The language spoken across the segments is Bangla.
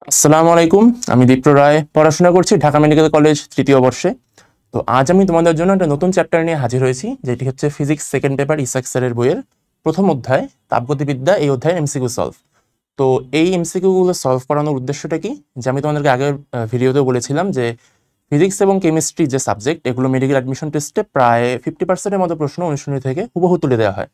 আসসালামু আলাইকুম। আমি দীপ্ত রায় পড়াশোনা করছি ঢাকা মেডিকেল কলেজ তৃতীয় বর্ষে। তো আজ আমি তোমাদের জন্য একটা নতুন চ্যাপ্টার নিয়ে হাজির হয়েছি, যেটি হচ্ছে ফিজিক্স সেকেন্ড পেপার ইসাক স্যারের বইয়ের প্রথম অধ্যায় তাপগতিবিদ্যা। এই অধ্যায়ের এমসিকিউ সলভ। তো এই এমসিকিউ গুলো সলভ করানোর উদ্দেশ্যটা কি, যে আমি তোমাদেরকে আগের ভিডিওতেও বলেছিলাম যে ফিজিক্স এবং কেমিস্ট্রি যে সাবজেক্ট, এগুলো মেডিকেল অ্যাডমিশন টেস্টে প্রায় 50%-এর মতো প্রশ্ন অনুশীলনী থেকে হুবহু তুলে দেওয়া হয়।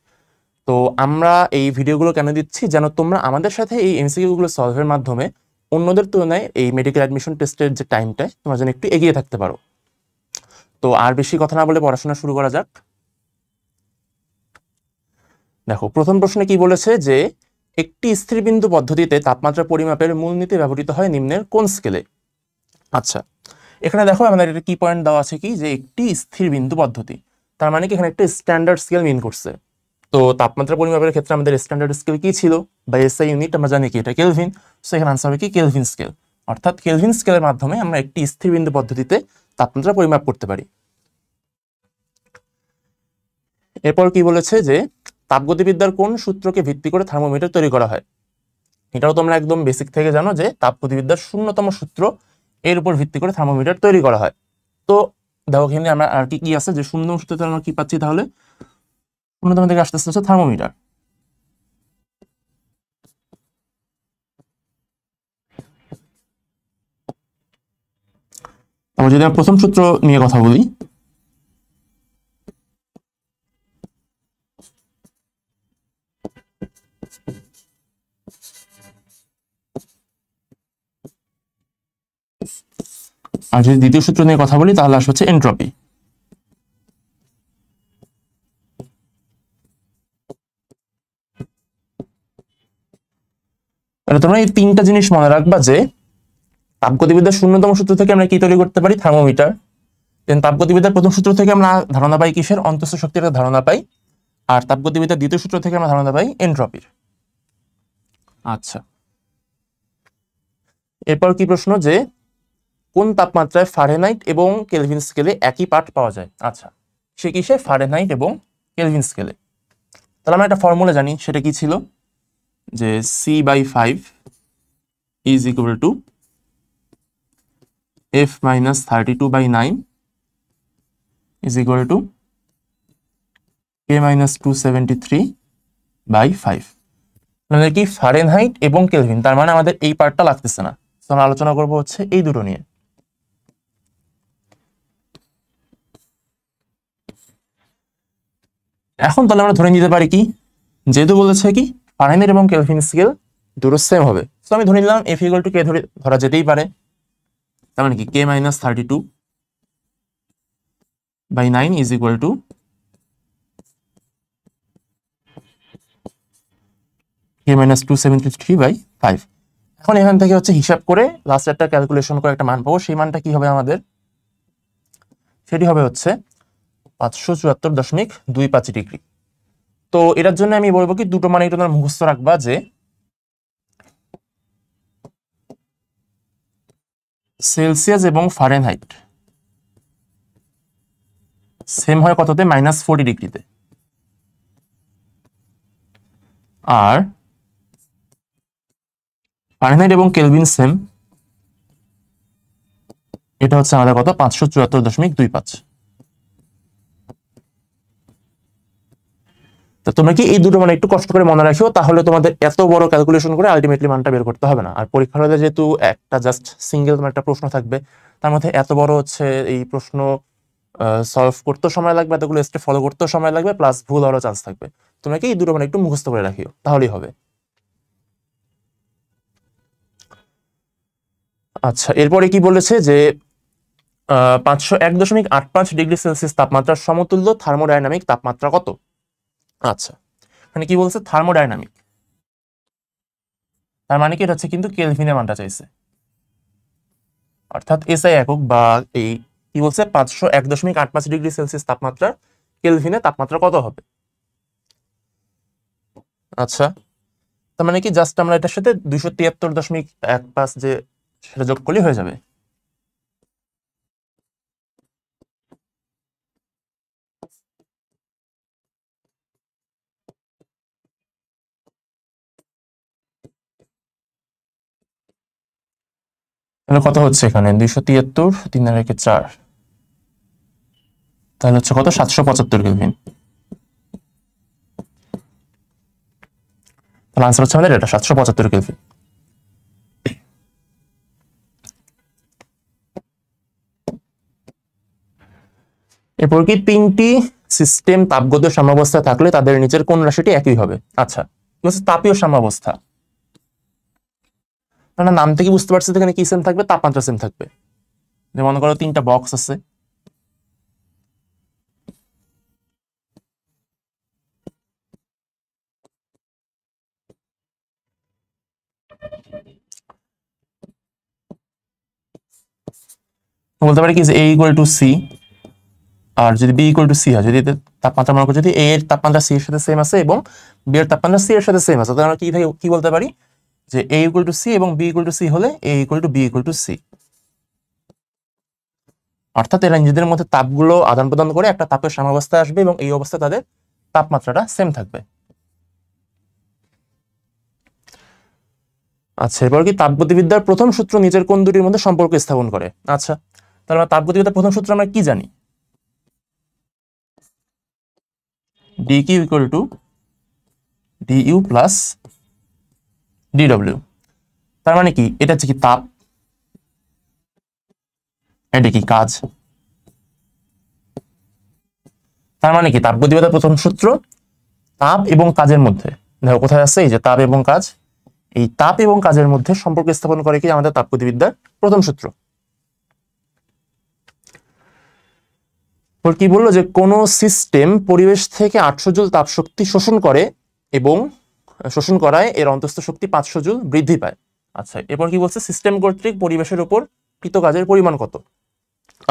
তো আমরা এই ভিডিওগুলো কেন দিচ্ছি, যেন তোমরা আমাদের সাথে এই এমসিকিউ গুলো সলভের মাধ্যমে অন্যদের তুলনায় এই মেডিকেল অ্যাডমিশন টেস্টের যে টাইমটা তোমরা যেন একটু এগিয়ে থাকতে পারো। তো আর বেশি কথা না বলে পড়াশোনা শুরু করা যাক। দেখো, প্রথম প্রশ্নে কি বলেছে যে একটি স্থিরবিন্দু পদ্ধতিতে তাপমাত্রা পরিমাপের মূলনীতি ব্যবহৃত হয় নিম্নের কোন স্কেলে। আচ্ছা, এখানে দেখো আমাদের একটা কি পয়েন্ট দেওয়া আছে, কি যে একটি স্থির বিন্দু পদ্ধতি, তার মানে কি এখানে একটা স্ট্যান্ডার্ড স্কেল মিন করছে। তো তাপমাত্রা পরিমাপের ক্ষেত্রে আমাদের স্ট্যান্ডার্ড স্কেল কি ছিল, বা এসআই ইউনিট আমরা জানি কি এটা কেলভিন। সো এখানে আনসার হবে কি কেলভিন স্কেল। অর্থাৎ কেলভিন স্কেলের মাধ্যমে আমরা একটি স্থির বিন্দু পদ্ধতিতে তাপমাত্রা পরিমাপ করতে পারি। এরপর কি বলেছে যে তাপগতিবিদ্যার কোন সূত্রকে ভিত্তি করে থার্মোমিটার তৈরি করা হয়। এটাও তোমরা একদম বেসিক থেকে জানো যে তাপগতিবিদ্যার শূন্যতম সূত্র, এর উপর ভিত্তি করে থার্মোমিটার তৈরি করা হয়। তো দেখো এখানে আমরা আর কি কি আছে, যে শূন্যতম সূত্রতে আমরা কি পাচ্ছি, তাহলে শূন্যতম থেকে আসতে আসতে হচ্ছে থার্মোমিটার। তারপর যদি আমরা প্রথম সূত্র নিয়ে কথা বলি, আর যদি দ্বিতীয় সূত্র নিয়ে কথা বলি, তাহলে আসবে হচ্ছে এন্ট্রপি। তাহলে তোমরা এই তিনটা জিনিস মনে রাখবা, যে তাপগতিবিদ্যার শূন্যতম সূত্র থেকে আমরা কি তৈরি করতে পারি, থার্মোমিটার। দেন তাপগতিবিদ্যার প্রথম সূত্র থেকে আমরা ধারণা পাই কিসের, অন্তঃস্থ শক্তির একটা ধারণা পাই। আর তাপগতিবিদ্যার দ্বিতীয় সূত্র থেকে আমরা ধারণা পাই এন্ট্রপির। আচ্ছা, এরপর কি প্রশ্ন, যে কোন তাপমাত্রায় ফারেনহাইট এবং কেলভিন স্কেলে একই পাঠ পাওয়া যায়। আচ্ছা, সে কিসে, ফারেনহাইট এবং কেলভিন স্কেলে। তাহলে আমরা একটা ফর্মুলা জানি, সেটা কি ছিল, যে C/5 is equal two F-32/9 is equal two K-273/5। মানে কি ফারেনহাইট এবং কেলভিন, তার মানে আমাদের এই পার্টটা লাগতেছে না। তো আমরা আলোচনা করবো হচ্ছে এই দুটো নিয়ে। এখন তাহলে আমরা ধরে নিতে পারি কি, যেহেতু বলেছে কি ফারেনহাইট এবং কেলভিন স্কেল দুটো সেম হবে, তো আমি ধরে নিলাম F=K ধরা যেতেই পারে। তার মানে কি K-32/9 is equal two K-273/5। এখন এখান থেকে হচ্ছে হিসাব করে লাস্ট একটা ক্যালকুলেশন করে একটা মান পাবো, সেই মানটা কি হবে আমাদের, সেটি হবে হচ্ছে 574.25 ডিগ্রি। তো এটার জন্য আমি বলবো কি দুটো মানে একটু তোমরা মুখস্থ রাখবা, যে সেলসিয়াস এবং ফারেনহাইট সেম হয় কততে, -40 ডিগ্রিতে। আর ফারেনহাইট এবং কেলভিন সেম, এটা হচ্ছে আমাদের কত, 574.25। তো তোমরা কি এই দুটো মানে একটু কষ্ট করে মনে রাখিও, তাহলে তোমাদের এত বড় ক্যালকুলেশন করে আলটিমেটলি মানটা বের করতে হবে না। আর পরীক্ষার হলে যেহেতু একটা জাস্ট সিঙ্গেল তোমার একটা প্রশ্ন থাকবে, তার মধ্যে এত বড় হচ্ছে এই প্রশ্ন সলভ করতেও সময় লাগবে, এতগুলো স্টেপ ফলো করতেও সময় লাগবে, প্লাস ভুল হওয়ারও চান্স থাকবে। তোমরা কি এই দুটো মানে একটু মুখস্থ করে রাখিও, তাহলেই হবে। আচ্ছা, এরপরে কি বলেছে, যে 501.85 ডিগ্রি সেলসিয়াস তাপমাত্রার সমতুল্য থার্মোডাইনামিক তাপমাত্রা কত। আচ্ছা, মানে কি বলছে, থার্মোডাইনামিক, তার মানে কি এটা হচ্ছে কিন্তু কেলভিনের মানটা চাইছে। অর্থাৎ এসআই একক, বা এই কি বলছে, 501.85 ডিগ্রি সেলসিয়াস তাপমাত্রা কেলভিনে তাপমাত্রা কত হবে। আচ্ছা, তার মানে কি জাস্ট আমরা এটার সাথে 273.15 যে সেটা যোগ করলে হয়ে যাবে। তাহলে কত হচ্ছে এখানে 273 3 আর 1 4, তাহলে হচ্ছে কত 775 কেলভিন। তাহলে আনসার হচ্ছে আমাদের এটা 775 কেলভিন। এরপর কি তিনটি সিস্টেম তাপগত সাম্যাবস্থায় থাকলে তাদের নিচের কোন রাশিটি একই হবে? আচ্ছা, তাপীয় সাম্যাবস্থা, মানে নাম থেকে বুঝতে পারছি এখানে কি সেম থাকবে, তাপমাত্রা সেম থাকবে। মনে করো তিনটা বক্স আছে, বলতে পারি কি যে a ইকুয়াল টু সি, আর যদি b ইকুয়াল টু সি হয়, যদি তাপমাত্রা মনে করো যদি a এর তাপমাত্রা c এর সাথে সেম আছে এবং b এর তাপমাত্রা c এর সাথে সেম আছে, তাহলে আমরা কি বলতে পারি যে a ইকুয়াল টু সি এবং b ইকুয়াল টু সি হলে a equal to b equal to C. অর্থাৎ এরা নিজেদের মধ্যে তাপগুলো আদান প্রদান করে একটা তাপের সাম্যাবস্থায় আসবে এবং এই অবস্থায় তাদের তাপমাত্রাটা সেম থাকবে। আচ্ছা, এবার কি তাপগতিবিদ্যার প্রথম সূত্র নিচের কোন দুটির মধ্যে সম্পর্ক স্থাপন করে? আচ্ছা, তাহলে আমরা তাপগতিবিদ্যার প্রথম সূত্র আমরা কি জানি, dq equal to du plus dw। তার মানে কি এটা হচ্ছে কি তাপ, এটা কি কাজ। তার মানে কি তাপগতিবিদ্যার প্রথম সূত্র তাপ এবং কাজের মধ্যে, দেখো কোথায় আছে এই যে তাপ এবং কাজ, এই তাপ এবং কাজের মধ্যে সম্পর্ক স্থাপন করে কি আমাদের তাপগতিবিদ্যার প্রথম সূত্র। কি বললো যে কোন সিস্টেম পরিবেশ থেকে 800 জুল তাপ শক্তি শোষণ করে এবং শোষণ করায় এর অন্তঃস্থ শক্তি 500 জুল বৃদ্ধি পায়। আচ্ছা, এরপর কি বলছে সিস্টেম কর্তৃক পরিবেশের উপর কৃত কাজের পরিমাণ কত?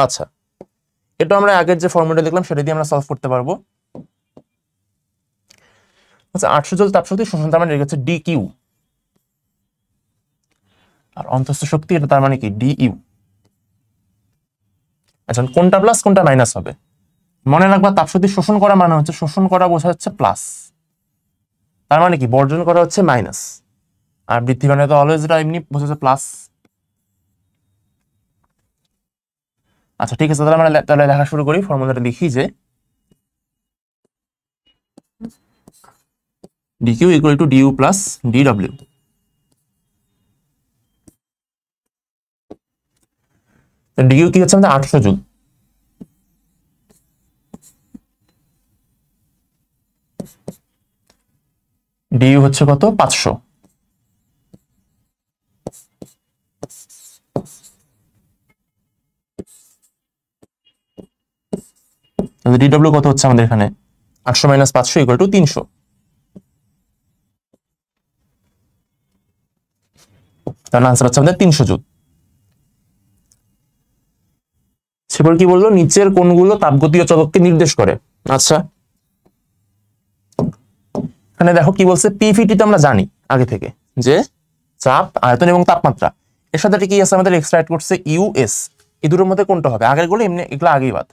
আচ্ছা, এটা আমরা আগের যে ফর্মুলা দেখলাম সেটা দিয়ে আমরা সলভ করতে পারবো। আচ্ছা, 800 জুল তাপ শক্তি শোষণ, তার মানে হচ্ছে ডি কিউ, আর অন্তঃস্থ শক্তি এটা তার মানে কি ডি ইউ। আচ্ছা, কোনটা প্লাস কোনটা মাইনাস হবে মনে রাখবা, তাপশক্তি শোষণ করা মানে হচ্ছে শোষণ করা বোঝা হচ্ছে প্লাস, তার মানে কি বর্জন করা হচ্ছে মাইনাস, আর বৃদ্ধি মানে তো অলওয়েজ এটা এমনি বোঝা যাচ্ছে প্লাস। আচ্ছা ঠিক আছে, তাহলে আমরা তাহলে লেখা শুরু করি। ফর্মুলাটা লিখি যে dq equal to du plus dw। dq কি হচ্ছে আমাদের 800 জুল, du হচ্ছে কত 500, dw কত হচ্ছে আমাদের এখানে 800 মাইনাস 500 ইকুয়াল টু 300। তাহলে আনসার হচ্ছে আমাদের 300 জুল। সেবার কি বললো নিচের কোনগুলো তাপগতীয় চলককে নির্দেশ করে? আচ্ছা, এখানে দেখো কি বলছে, পিভিটি তো আমরা জানি আগে থেকে যে চাপ, আয়তন এবং তাপমাত্রা, এর সাথে কি আছে আমাদের এক্সট্রা অ্যাড করছে ইউএস, এই দুটোর মধ্যে কোনটা হবে? আগের গুলো এমনি এগুলো আগেই বাদ,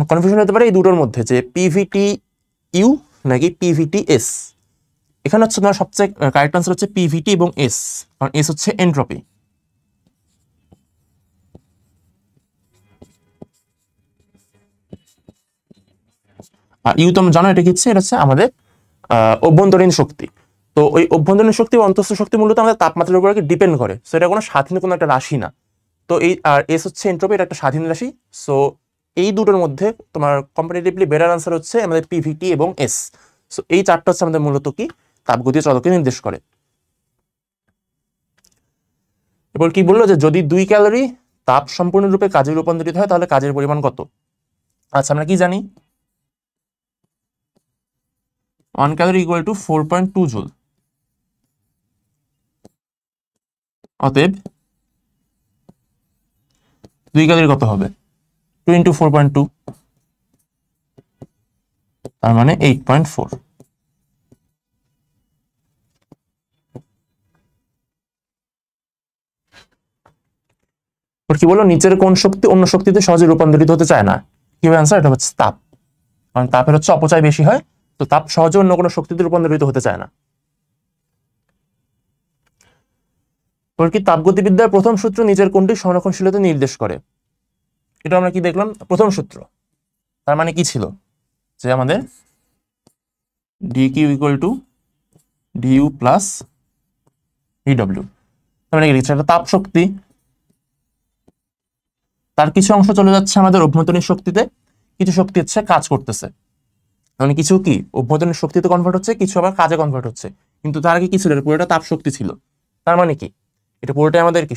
কনফিউশন হতে পারে এই দুটোর মধ্যে যে পিভিটি ইউ নাকি পিভিটি এস। এখানে হচ্ছে তোমার সবচেয়ে কারেক্ট আনসার হচ্ছে পিভিটি এবং এস, কারণ এস হচ্ছে এন্ট্রপি। আর ইউ তো জানো এটা কি হচ্ছে, এটা হচ্ছে আমাদের অভ্যন্তরীণ শক্তি। তো ওই অভ্যন্তরীণ শক্তি ও অন্তঃস্থ শক্তি মূলত আমাদের তাপমাত্রার উপর ডিপেন্ড করে, সো এটা কোনো স্বাধীন কোনো একটা রাশি না। তো এই আর এস হচ্ছে এন্ট্রপি, এটা একটা স্বাধীন রাশি। সো এই দুটোর মধ্যে তোমার কম্পারেটিভলি বেটার আনসার হচ্ছে আমাদের পিভিটি এবং এস। সো এই চারটা হচ্ছে আমাদের মূলত কি তাপগতীয় চলককে নির্দেশ করে। এবার কি বললো যে যদি 2 ক্যালোরি তাপ সম্পূর্ণরূপে কাজে রূপান্তরিত হয় তাহলে কাজের পরিমাণ কত? আচ্ছা, আমরা কি জানি 1 ক্যালোরি ইকুয়াল টু 4.2 জুল। অতএব 2 ক্যালোরি কত হবে 2 ইন্টু 4.2, তার মানে 8.4। কি বললো নিচের কোন শক্তি অন্য শক্তিতে সহজে রূপান্তরিত হতে চায় না? কি হবে আনসার? এটা হচ্ছে তাপ, কারণ তাপের হচ্ছে অপচয় বেশি হয়, তো তাপ সহজে অন্য কোনো শক্তিতে রূপান্তরিত হতে চায় না। কি তাপগতিবিদ্যার প্রথম সূত্র নিচের কোনটি সংরক্ষণশীলতা নির্দেশ করে? এটা আমরা কি দেখলাম, প্রথম সূত্র। তার মানে কি ছিল যে আমাদের DQ equal to DU plus DW. তার মানে কি লিখছে, একটা তাপ শক্তি, তার কিছু অংশ চলে যাচ্ছে আমাদের অভ্যন্তরীণ শক্তিতে, কিছু শক্তি হচ্ছে কাজ করতেছে। মানে কিছু কি অভ্যন্তরীণ শক্তিতে কনভার্ট হচ্ছে, কিছু আবার কাজে কনভার্ট হচ্ছে। কিন্তু তার আগে কি ছিল, পুরোটা তাপ শক্তি ছিল। তার মানে কি এটা পুরোটাই আমাদের কি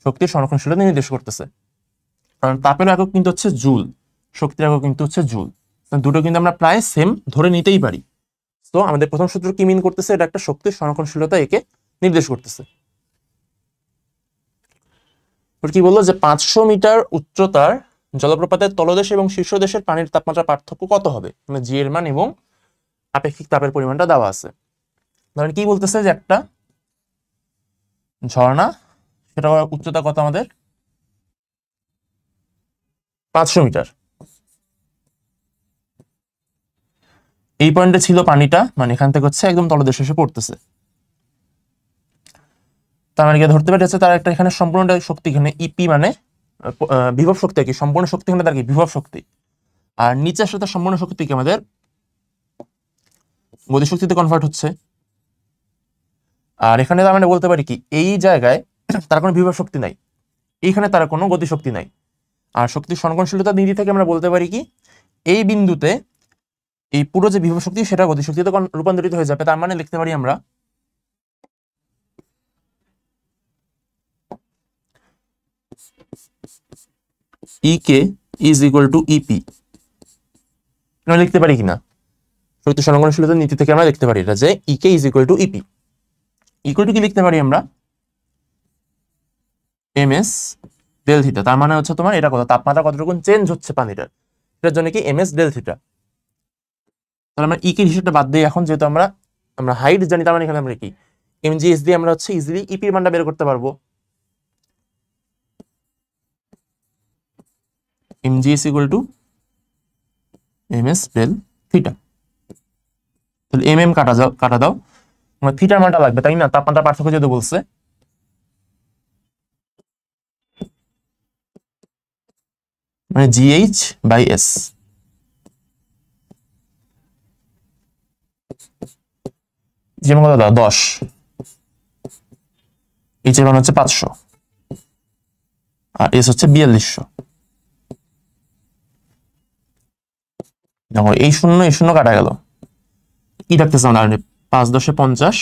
শক্তির সংরক্ষণশীলতা নির্দেশ করতেছে। কারণ তাপের একক কিন্তু হচ্ছে জুল, শক্তির একক কিন্তু হচ্ছে জুল। দুটো কিন্তু আমরা প্রায় সেম ধরে নিতেই পারি। তো আমাদের প্রথম সূত্র কি মিন করতেছে, এটা একটা শক্তির সংরক্ষণশীলতা একে নির্দেশ করতেছে। কি বললো যে 500 মিটার উচ্চতার জলপ্রপাতের তলদেশ এবং শীর্ষদেশের পানির তাপমাত্রা পার্থক্য কত হবে, মানে জি এর মান এবং আপেক্ষিক তাপের পরিমাণটা দেওয়া আছে। ধরেন কি বলতেছে যে একটা ঝর্ণা, সেটা উচ্চতা কত আমাদের 500 মিটার। এই পয়েন্টে ছিল পানিটা, মানে এখান থেকে হচ্ছে একদম তলদেশে এসে পড়তেছে। তার মানে ধরতে পারি হচ্ছে তার একটা এখানে সম্পূর্ণ শক্তি, এখানে ইপি মানে বিভব শক্তি আর কি, সম্পূর্ণ শক্তি এখানে তার কি বিভব শক্তি, আর নিচের সাথে সম্পূর্ণ শক্তি কি আমাদের গতিশক্তিতে কনভার্ট হচ্ছে। আর এখানে তার মানে বলতে পারি কি এই জায়গায় তার কোনো বিভব শক্তি নাই, এইখানে তার কোনো গতিশক্তি নাই। আর শক্তির সংরক্ষণশীলতা নীতি থেকে আমরা বলতে পারি কি এই বিন্দুতে এই পুরো যে বিভব শক্তি সেটা গতিশক্তিতে রূপান্তরিত হয়ে যাবে। তার মানে লিখতে পারি আমরা ইকে ইজ ইকুয়াল টু ইপি। আমরা লিখতে পারি কিনা শক্তি সংরক্ষণশীলতা নীতি থেকে আমরা লিখতে পারি এটা যে EK is equal to EP. Equal to কি লিখতে পারি আমরা এম এস ডেল থিটা। তার মানে হচ্ছে তোমার এটা কত, তাপমাত্রা কতটুকু চেঞ্জ হচ্ছে পানিটার, এটার জন্য কি এম এস ডেল থিটা। তাহলে আমরা ইকে হিসেবটা বাদ দিই এখন, যেহেতু আমরা হাইট জানি। তার মানে এখানে আমরা কি এমজিএস দিয়ে আমরা হচ্ছে ইজিলি ইপির মানটা বের করতে পারবো। MGS equal to M S del theta. তাহলে এম কাটা দাও, আমার থিটার মানটা লাগবে তাই না, তাপমাত্রা পার্থক্য যেহেতু বলছে। মানে জিএইচ বাই এস। যেমন কত দাও 10, এইচ এর মান হচ্ছে 500, আর এস হচ্ছে 4200। দেখো এই শূন্য কাটা গেল, কি থাকতেছে আমাদের 5 × 10 = 50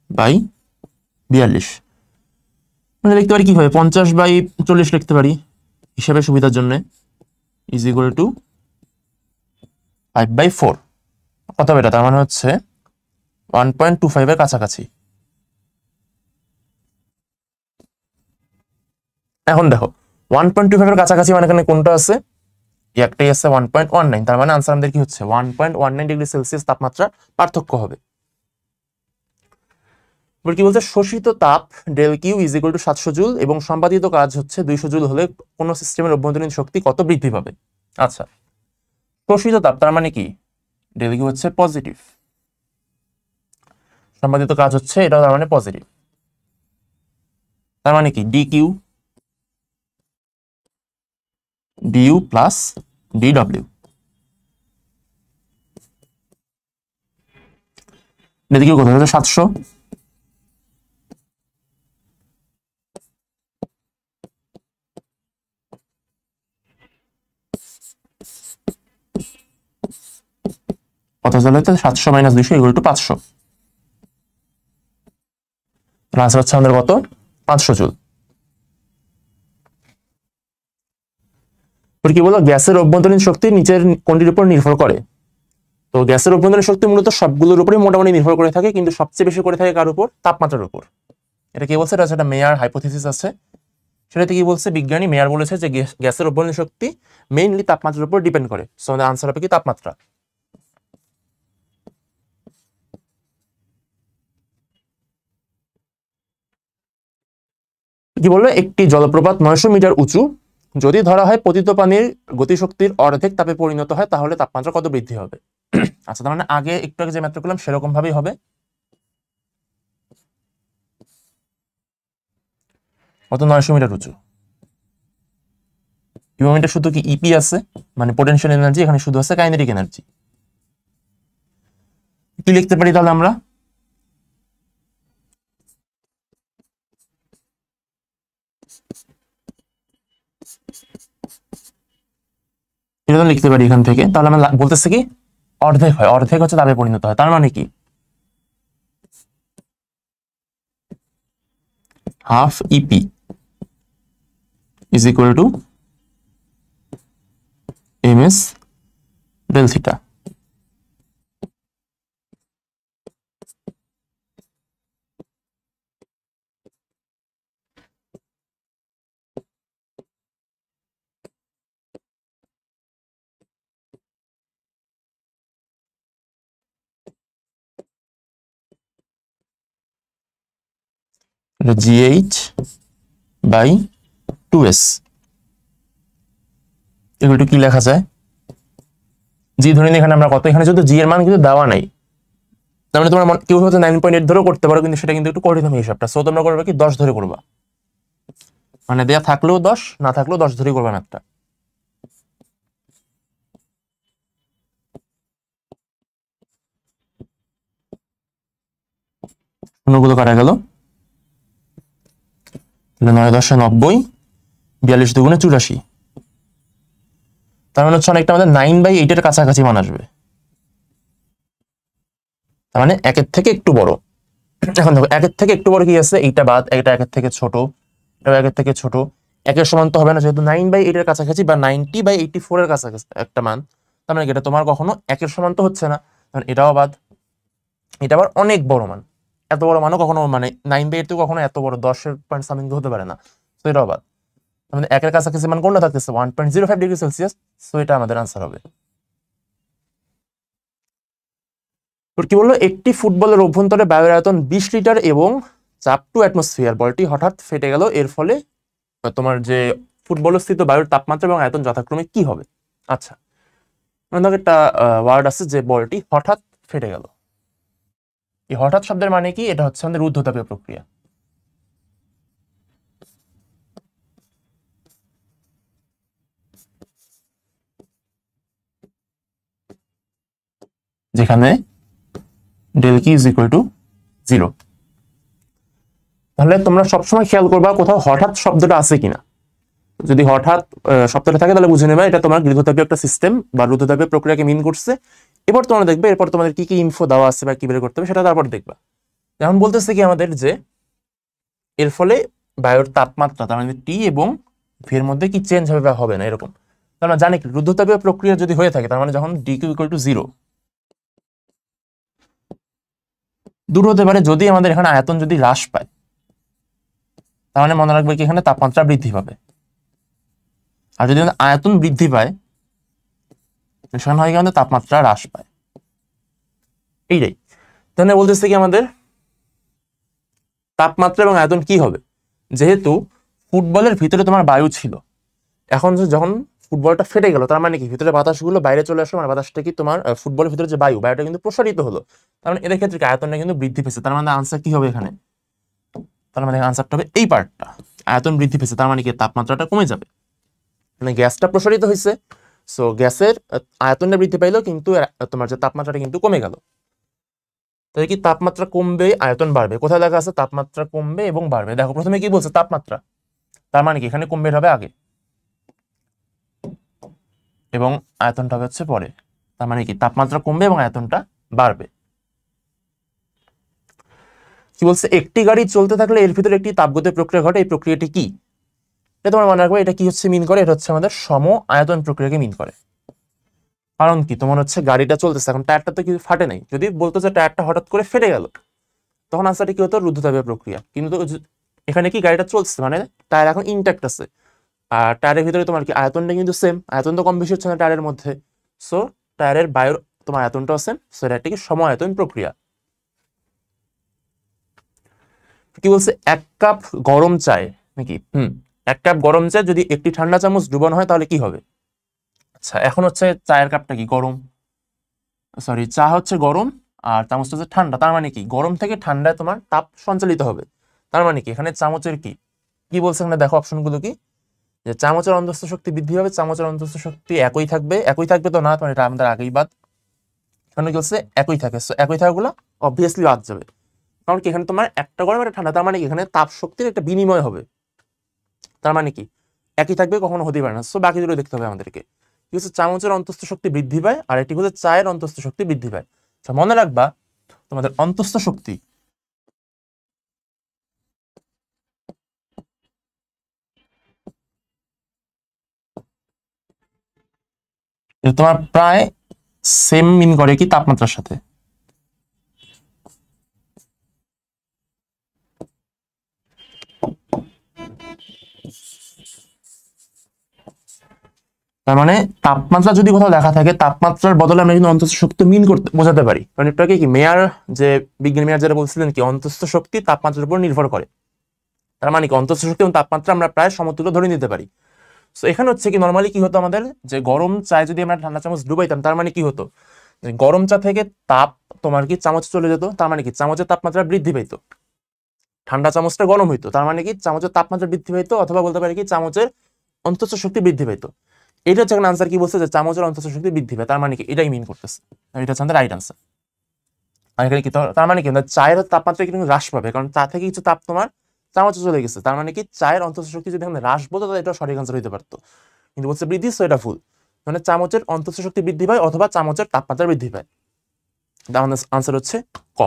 বাই 42। মানে লিখতে পারি কি হবে 50/40 লিখতে পারি হিসাবে সুবিধার জন্য, ইজ ইকুয়াল টু 5/4। কত হবে এটা, তার মানে হচ্ছে 1.25 এর কাছাকাছি। এখন দেখো 1.25 এর কাছাকাছি মানে এখানে কোনটা আছে, একটাই আছে 1.19। তার মানে আনসার আমাদের কি হচ্ছে 1.19 ডিগ্রি সেলসিয়াস তাপমাত্রা পার্থক্য হবে। কি বলছে, শোষিত তাপ del Q is equal to 700 joule এবং সম্পাদিত কাজ হচ্ছে 200 জুল হলে কোন সিস্টেমের অভ্যন্তরীণ শক্তি কত বৃদ্ধি পাবে। আচ্ছা, শোষিত তাপ তার মানে কি ডেল কিউ হচ্ছে পজিটিভ, সম্পাদিত কাজ হচ্ছে এটাও তার মানে পজিটিভ। তার মানে কি ডিইউ প্লাস ডিডব্লিউ। এদিকে কত হচ্ছে 700, কত চলে 700 - 200 ইকুয়াল টু 500। আনসার হচ্ছে আমাদের কত 500 জুল। কি বলো, গ্যাসের অভ্যন্তরীণ শক্তি নিচের কোনটির উপর নির্ভর করে। তো গ্যাসের অভ্যন্তরীণ শক্তি মূলত সবগুলোর উপরেই মোটামুটি নির্ভর করে থাকে, কিন্তু সবচেয়ে বেশি করে থাকে কার উপর, তাপমাত্রার উপর। এটা কি বলছে, এটা একটা মেয়ার হাইপোথিসিস আছে। সেটাতে কি বলছে, বিজ্ঞানী মেয়ার বলেছে যে গ্যাসের অভ্যন্তরীণ শক্তি মেইনলি তাপমাত্রার উপর ডিপেন্ড করে। সো আমাদের আনসার হবে কি তাপমাত্রা। কি বললো, একটি জলপ্রপাত 900 মিটার উঁচু যদি ধরা হয় পতিত পানির গতিশক্তির অর্ধেক তাপে পরিণত হয় তাহলে তাপমাত্রা কত বৃদ্ধি হবে। আচ্ছা, তার মানে একটু আগে যে ম্যাথটা করলাম সেরকম ভাবেই হবে। কত 900 মিটার উঁচু। এবং এটা শুধু কি ইপি আছে, মানে পোটেনশিয়াল এনার্জি, এখানে শুধু আছে কাইনেটিক এনার্জি। কি লিখতে পারি তাহলে আমরা? এটা লিখতে পারি এখান থেকে। তাহলে আমরা বলতেছি কি অর্ধেক হয়, অর্ধেক হচ্ছে তাপে পরিণত হয়। তার মানে কি half EP is equal to MS del theta. GH by 2S এগুলো কি লেখা যায়? জি ধরে নিই এখানে আমরা কত, এখানে যদি জি এর মান কিন্তু দেওয়া নাই, তার মানে তোমরা কেউ হয়তো 9.8 ধরেও করতে পারো, কিন্তু সেটা কিন্তু একটু কঠিন হবে হিসাবটা। সো তোমরা করবে কি 10 ধরে করবা, মানে দেয়া থাকলেও 10, না থাকলেও 10 ধরেই করবা ম্যাথটা। শূন্যগুলো কাটা গেল, 9 10 90, 42 দুগুণে 84। তার মানে হচ্ছে অনেকটা আমাদের 9/8 এর কাছাকাছি মান আসবে, তার মানে 1 এর থেকে একটু বড়। এখন দেখো 1 এর থেকে একটু বড় কি আছে, এইটা বাদ, এটা 1 এর থেকে ছোট, এটা 1 এর থেকে ছোট, 1 এর সমান তো হবে না, যেহেতু 9/8 এর কাছাকাছি বা 90/84 এর কাছাকাছি একটা মান, তার মানে এটা তোমার কখনো 1 এর সমান তো হচ্ছে না, কারণ এটাও বাদ। এটা আবার অনেক বড় মান, এত বড় মানও কখনো, মানে 9/8 তো কখনো এত বড় 10 পয়েন্ট সামথিং হতে পারে না, তো এটাও বাদ। আমাদের 1 এর কাছাকাছি মান কোনটা থাকতেছে 1.05 ডিগ্রি সেলসিয়াস, সো এটা আমাদের আনসার হবে। কি বললো, একটি ফুটবলের অভ্যন্তরে বায়ুর আয়তন 20 লিটার এবং চাপ টু অ্যাটমসফিয়ার, বলটি হঠাৎ ফেটে গেল, এর ফলে তোমার যে ফুটবলস্থিত বায়ুর তাপমাত্রা এবং আয়তন যথাক্রমে কি হবে? আচ্ছা, মানে ধর একটা ওয়ার্ড আছে যে বলটি হঠাৎ ফেটে গেল। এই হঠাৎ শব্দের মানে কি? এটা হচ্ছে আমাদের ঊর্ধ্বতাপীয় প্রক্রিয়া। যেখানে ডেল কি ইজ ইকুয়াল টু 0। তাহলে তোমরা সবসময় খেয়াল করবা কোথাও হঠাৎ শব্দটা আছে কিনা। যদি হঠাৎ শব্দটা থাকে তাহলে বুঝে নেবে এটা তোমার দীর্ঘতাপীয় একটা সিস্টেম বা রুদ্ধতাপীয় প্রক্রিয়াকে মিন করছে। এবার তোমরা দেখবে এরপর তোমাদের কি কি ইনফো দেওয়া আছে বা কি বের করতে হবে সেটা তারপর দেখবা। যেমন বলতেছে কি আমাদের যে এর ফলে বায়ুর তাপমাত্রা, তার মানে টি এবং ভি এর মধ্যে কি চেঞ্জ হবে বা হবে না এরকম। তার মানে জানি কি রুদ্ধতাপীয় প্রক্রিয়া যদি হয়ে থাকে, তার মানে যখন ডি কিউ ইকুয়াল টু 0 দূর হতে পারে, যদি আমাদের এখানে আয়তন যদি হ্রাস পায়, তার মানে মনে রাখবে কি এখানে তাপমাত্রা বৃদ্ধি পাবে। আর যদি আয়তন বৃদ্ধি পায় সেখানে হয় কি আমাদের তাপমাত্রা হ্রাস পায়, এইটাই। তাহলে বলতেছে কি আমাদের তাপমাত্রা এবং আয়তন কি হবে, যেহেতু ফুটবলের ভিতরে তোমার বায়ু ছিল, এখন যখন ফুটবলটা ফেটে গেল, তার মানে কি ভিতরে বাতাসগুলো বাইরে চলে আসলো, মানে বাতাসটা কি তোমার ফুটবলের ভিতরে যে বায়ুটা কিন্তু প্রসারিত হলো, তার মানে এদের ক্ষেত্রে আয়তনটা কিন্তু বৃদ্ধি পেয়েছে। তার মানে আনসার কি হবে এখানে? তার মানে আনসারটা হবে এই পার্টটা, আয়তন বৃদ্ধি পেয়েছে, তার মানে কি তাপমাত্রাটা কমে যাবে, মানে গ্যাসটা প্রসারিত হয়েছে, সো গ্যাসের আয়তনটা বৃদ্ধি পাইলো কিন্তু তোমার যে তাপমাত্রাটা কিন্তু কমে গেল। তাহলে কি তাপমাত্রা কমবে আয়তন বাড়বে, কোথায় লেখা আছে তাপমাত্রা কমবে এবং বাড়বে? দেখো প্রথমে কি বলছে তাপমাত্রা, তার মানে কি এখানে কমবে হবে আগে এবং আয়তনটা হচ্ছে পরে, তার মানে কি তাপমাত্রা কমবে এবং আয়তনটা বাড়বে। কি বলছে, একটি গাড়ি চলতে থাকলে এর ভিতরে একটি তাপগতীয় প্রক্রিয়া ঘটে, এই প্রক্রিয়াটি কি? এটা তোমার মনে রাখবে, এটা কি হচ্ছে মিন করে, এটা হচ্ছে আমাদের সম আয়তন প্রক্রিয়াকে মিন করে। কারণ কি তোমার হচ্ছে গাড়িটা চলতেছে, এখন টায়ারটা তো কিছু ফাটে নাই, যদি বলতো যে টায়ারটা হঠাৎ করে ফেটে গেল, তখন আনসারটা কি হতো রুদ্ধতাপীয় প্রক্রিয়া। কিন্তু এখানে কি গাড়িটা চলছে, মানে টায়ার এখন ইনট্যাক্ট আছে, আর টায়ারের ভিতরে তোমার কি আয়তনটা কিন্তু সেম, আয়তন তো কম বেশি হচ্ছে না টায়ারের মধ্যে, সো টায়ারের বায়ুর তোমার আয়তনটাও সেম, সো এটা কি সম আয়তন প্রক্রিয়া। কি বলছে, 1 কাপ গরম চায় নাকি, 1 কাপ গরম চায় যদি একটি ঠান্ডা চামচ ডুবানো হয় তাহলে কি হবে? আচ্ছা, এখন হচ্ছে চায়ের কাপটা কি গরম, সরি চা হচ্ছে গরম আর চামচটা হচ্ছে ঠান্ডা, তার মানে কি গরম থেকে ঠান্ডায় তোমার তাপ সঞ্চালিত হবে, তার মানে কি এখানে চামচের কি কি বলছে এখানে দেখো অপশনগুলো কি, যে চামচের অন্তঃস্থ শক্তি বৃদ্ধি হবে, চামচের অন্তঃস্থ শক্তি একই থাকবে, একই থাকবে তো না, মানে এটা আমাদের আগেই বাদ। এখানে কি বলছে একই থাকে, সো একই থাকাগুলো অবভিয়াসলি বাদ যাবে, কারণ কি এখানে তোমার একটা গরম একটা ঠান্ডা, তার মানে কি এখানে তাপ শক্তির একটা বিনিময় হবে, তার মানে কি একই থাকবে কখনো হতে পারে না, সো বাকি দুটো দেখতে হবে আমাদেরকে। কি হচ্ছে চামচের অন্তঃস্থ শক্তি বৃদ্ধি পায়, আর এটি হচ্ছে চায়ের অন্তঃস্থ শক্তি বৃদ্ধি পায়। আচ্ছা মনে রাখবা তোমাদের অন্তঃস্থ শক্তি, এটা তোমার প্রায় সেম মিন করে কি তাপমাত্রার সাথে। তার মানে তাপমাত্রা যদি কোথাও লেখা থাকে, তাপমাত্রার বদলে আমরা কিন্তু অন্তঃস্থ শক্তি মিন করতে বোঝাতে পারি, কারণ এটাকে কি মেয়ার, যে বিজ্ঞানী মেয়ার যেটা বলছিলেন কি অন্তঃস্থ শক্তি তাপমাত্রার উপর নির্ভর করে, তার মানে কি অন্তঃস্থ শক্তি এবং তাপমাত্রা আমরা প্রায় সমতুল্য ধরে নিতে পারি। সো এখানে হচ্ছে কি নর্মালি কি হতো আমাদের, যে গরম চায় যদি আমরা ঠান্ডা চামচ ডুবাইতাম, তার মানে কি হতো, যে গরম চা থেকে তাপ তোমার কি চামচে চলে যেত, তার মানে কি চামচের তাপমাত্রা বৃদ্ধি পেত, ঠান্ডা চামচটা গরম হইতো, তার মানে কি চামচের তাপমাত্রা বৃদ্ধি পেত, অথবা বলতে পারি কি চামচের অন্তঃস্থ শক্তি বৃদ্ধি পেত। এটা হচ্ছে একটা আনসার কি বলছে, যে চামচের অন্তঃস্থ শক্তি বৃদ্ধি পায়, তার মানে কি এটাই মিন করতেছে, এটা হচ্ছে আমাদের রাইট আনসার। আর এখানে কি তার মানে কি চায়ের তাপমাত্রা কিন্তু হ্রাস পাবে, কারণ চা থেকে কিছু তাপ তোমার চামচে চলে গেছে, তার মানে কি চায়ের অন্তঃস্থ শক্তি যদি এখানে হ্রাস বলতো তাহলে এটা সঠিক আনসার হইতে পারতো, কিন্তু বলছে বৃদ্ধি, সো এটা ভুল। মানে চামচের অন্তঃস্থ শক্তি বৃদ্ধি পায় অথবা চামচের তাপমাত্রা বৃদ্ধি পায়, আমাদের আনসার হচ্ছে ক।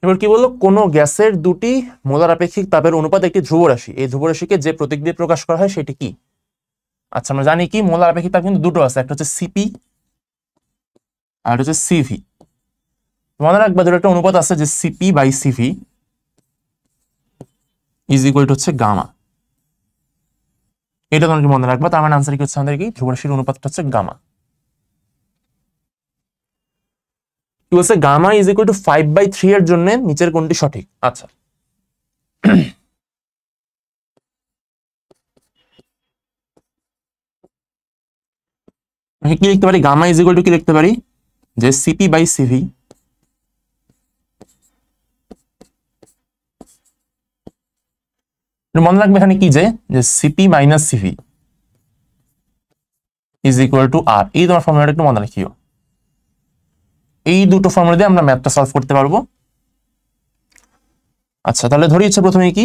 এবার কি বললো, কোন গ্যাসের দুটি মোলার আপেক্ষিক তাপের অনুপাত একটি ধ্রুব রাশি, এই ধ্রুব রাশিকে যে প্রতীক দিয়ে প্রকাশ করা হয় সেটি কি। আচ্ছা আমরা জানি কি মোলার আপেক্ষিক তাপ কিন্তু দুটো আছে, একটা হচ্ছে সিপি আর হচ্ছে সিভি। মনে রাখবা দুটো একটা অনুপাত আছে, যে CP by CV is equal to হচ্ছে গামা, এটা তোমাকে মনে রাখবা। তার মানে আনসার কি হচ্ছে আমাদের কি ধ্রুব রাশির অনুপাতটা হচ্ছে গামা। কি বলছে, গামা ইজ ইকুয়াল টু 5/3 এর জন্য নিচের কোনটি সঠিক। আচ্ছা কি লিখতে পারি, গামা ইজ ইকুয়াল টু কি লিখতে পারি, যে সিপি বাই সিভি মনে রাখবে এখানে কি, যে CP minus CV is equal to R, এই তোমার ফর্মুলাটা একটু মনে রাখিও, এই দুটো ফর্মুলা দিয়ে আমরা ম্যাথটা সলভ করতে পারবো। আচ্ছা তাহলে ধরি হচ্ছে প্রথমে কি,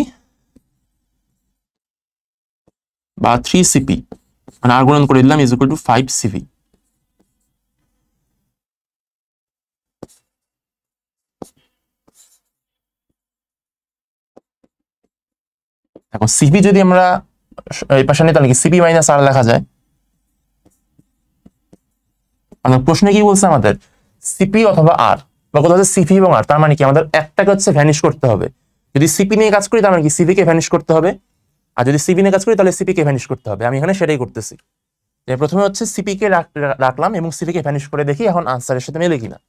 বা 3 সিপি মানে আর গুণন করে দিলাম ইজ ইকুয়াল টু 5 সিভি। এখন সিভি যদি আমরা এই পাশে নিই তাহলে কি সিপি মাইনাস আর লেখা যায়, মানে প্রশ্নে কি বলছে আমাদের সিপি অথবা আর, বা কোথাও হচ্ছে সিপি এবং আর, তার মানে কি আমাদের একটাকে হচ্ছে ভ্যানিশ করতে হবে, যদি সিপি নিয়ে কাজ করি তার মানে কি সিভি কে ভ্যানিশ করতে হবে, আর যদি সিপি নিয়ে কাজ করি তাহলে সিপি কে ভ্যানিশ করতে হবে। আমি এখানে সেটাই করতেছি, যে প্রথমে হচ্ছে সিপি কে রাখলাম এবং সিপি কে ভ্যানিশ করে দেখি এখন আনসারের সাথে মেলে কিনা।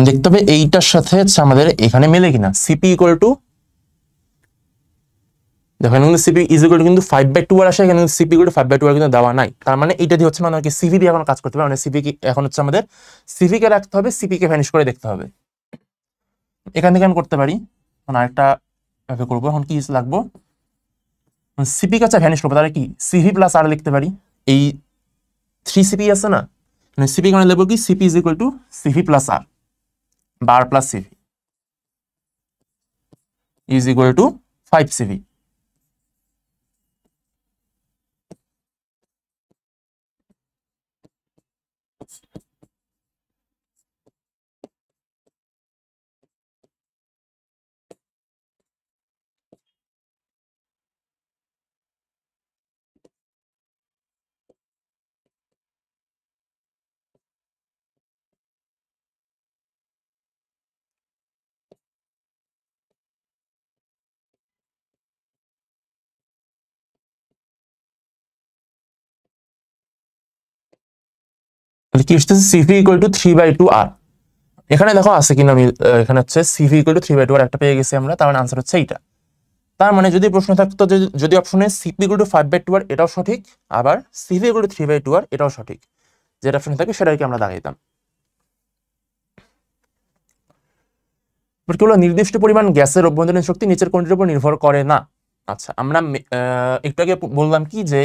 দেখতে হবে এইটার সাথে হচ্ছে আমাদের এখানে মেলে কিনা, সিপি ইকুয়াল টু, দেখো এখানে সিপি ইজ ইকুয়াল টু কিন্তু 5/2 আর আসে, এখানে সিপি ইকুয়াল টু 5/2 আর কিন্তু দেওয়া নাই, তার মানে এইটা দিয়ে হচ্ছে মানে কি সিভি দিয়ে এখন কাজ করতে হবে, মানে সিভি কি এখন হচ্ছে আমাদের সিভি কে রাখতে হবে, সিপি কে ভ্যানিশ করে দেখতে হবে। এখান থেকে আমি করতে পারি, মানে আরেকটা ভাবে করবো, এখন কি লাগবো, সিপি কাছে ভ্যানিশ করবো, তাহলে কি সিভি প্লাস আর লিখতে পারি, এই 3 সিপি আছে না, মানে সিপি কারণে লিখবো কি CP is equal to CV plus R, বা R plus CV is equal to 5 CV. কি আসছে সিভি ইকুয়াল টু 3/2r। এখানে দেখো আছে কিনা, আমি এখানে হচ্ছে সিভি ইকুয়াল টু 3/2r একটা পেয়ে গেছি আমরা, তার মানে আনসার হচ্ছে এইটা। তার মানে যদি প্রশ্ন থাকতো যদি অপশনে সিপি ইকুয়াল টু 5/2r এটাও সঠিক, আবার সিভি ইকুয়াল টু 3/2r এটাও সঠিক, যেটা অপশনে থাকে সেটাকে আমরা দাগাইতাম। কি হলো, নির্দিষ্ট পরিমাণ গ্যাসের অভ্যন্তরীণ শক্তি নিচের কোনটির উপর নির্ভর করে না। আচ্ছা, আমরা একটু আগে বললাম কি যে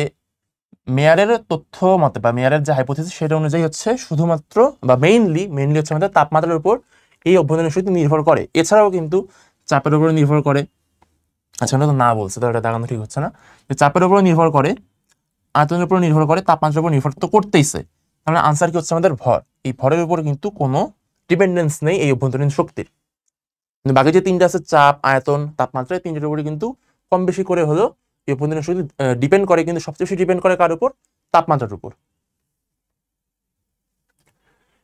মেয়ারের তথ্য মতে বা মেয়ারের যে হাইপোথিসিস সেটা অনুযায়ী হচ্ছে শুধুমাত্র বা মেইনলি হচ্ছে আমাদের তাপমাত্রার উপর এই অভ্যন্তরীণ শক্তি নির্ভর করে, এছাড়াও কিন্তু চাপের উপর নির্ভর করে। আচ্ছা, তো না বলছে তো এটা দেখানো ঠিক হচ্ছে না, চাপের উপর নির্ভর করে, আয়তনের উপর নির্ভর করে, তাপমাত্রার উপর নির্ভর তো করতেইছে। তাহলে আনসার কি হচ্ছে আমাদের ভর, এই ভরের উপর কিন্তু কোনো ডিপেন্ডেন্স নেই এই অভ্যন্তরীণ শক্তির। বাকি যে তিনটা আছে চাপ, আয়তন, তাপমাত্রা, এই তিনটার উপরে কিন্তু কম বেশি করে হলো এই অভ্যন্তরীণ শক্তি ডিপেন্ড করে, কিন্তু সবচেয়ে বেশি ডিপেন্ড করে কার উপর, তাপমাত্রার উপর।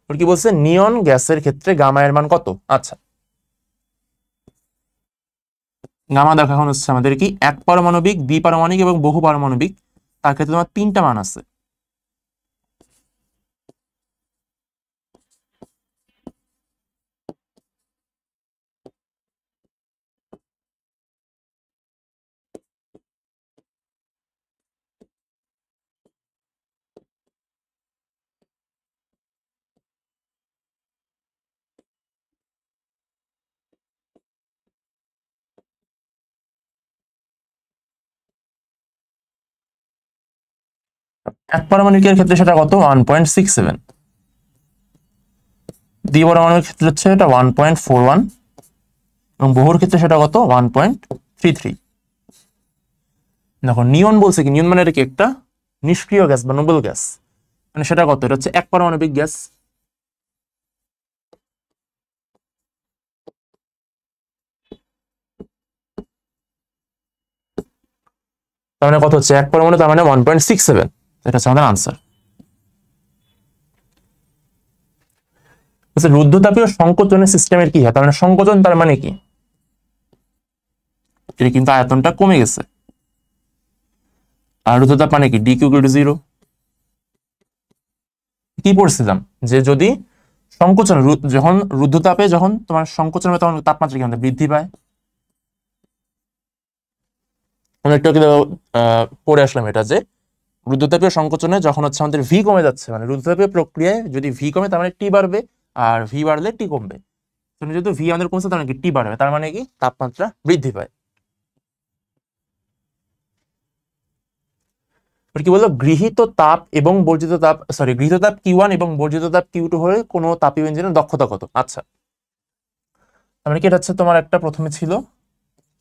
কি বলছে, নিয়ন গ্যাসের ক্ষেত্রে গামা এর মান কত। আচ্ছা, গামা দেখো এখন হচ্ছে আমাদের কি এক পারমাণবিক, দ্বি পারমাণবিক এবং বহু পারমাণবিক, তার ক্ষেত্রে তোমার তিনটা মান আছে। এক পারমাণবিকের ক্ষেত্রে সেটা কত, 1.67। দ্বি পারমাণবিক ক্ষেত্রে হচ্ছে এটা 1.41 এবং বহুর ক্ষেত্রে সেটা কত, 1.33। দেখো নিয়ন বলছে কি, নিয়ন মানে এটা কি একটা নিষ্ক্রিয় গ্যাস বা নোবেল গ্যাস, মানে সেটা কত, এটা হচ্ছে এক পারমাণবিক গ্যাস। তার মানে কত হচ্ছে এক পরমাণু, তার মানে 1.67, এটা হচ্ছে আমাদের আনসার। রুদ্ধতাপীয় সংকোচনের সিস্টেমের কি হয়, তার মানে সংকোচন তার মানে কি, এটা কিন্তু আয়তনটা কমে গেছে, আর রুদ্ধতাপ মানে কি, ডিকিউ ইকুয়াল টু 0। কি পড়ছিলাম যে যদি সংকোচন যখন রুদ্ধতাপে যখন তোমার সংকোচন হয় তখন তাপমাত্রা কি আমাদের বৃদ্ধি পায়। একটু পড়ে আসলাম এটা যে রুদ্ধতাপীয় সংকোচনে যখন হচ্ছে আমাদের ভি কমে যাচ্ছে, মানে রুদ্ধতাপীয় প্রক্রিয়ায় যদি ভি কমে তার মানে টি বাড়বে, আর ভি বাড়লে টি কমবে। যেহেতু ভি আমাদের কমছে তার মানে কি টি বাড়বে, তার মানে কি তাপমাত্রা বৃদ্ধি পায়। কি বললো, গৃহীত তাপ এবং বর্জিত তাপ, গৃহীত তাপ Q1 এবং বর্জিত তাপ Q2 হলে কোনো তাপীয় ইঞ্জিনের দক্ষতা কত। আচ্ছা, তার মানে কি এটা হচ্ছে তোমার একটা প্রথমে ছিল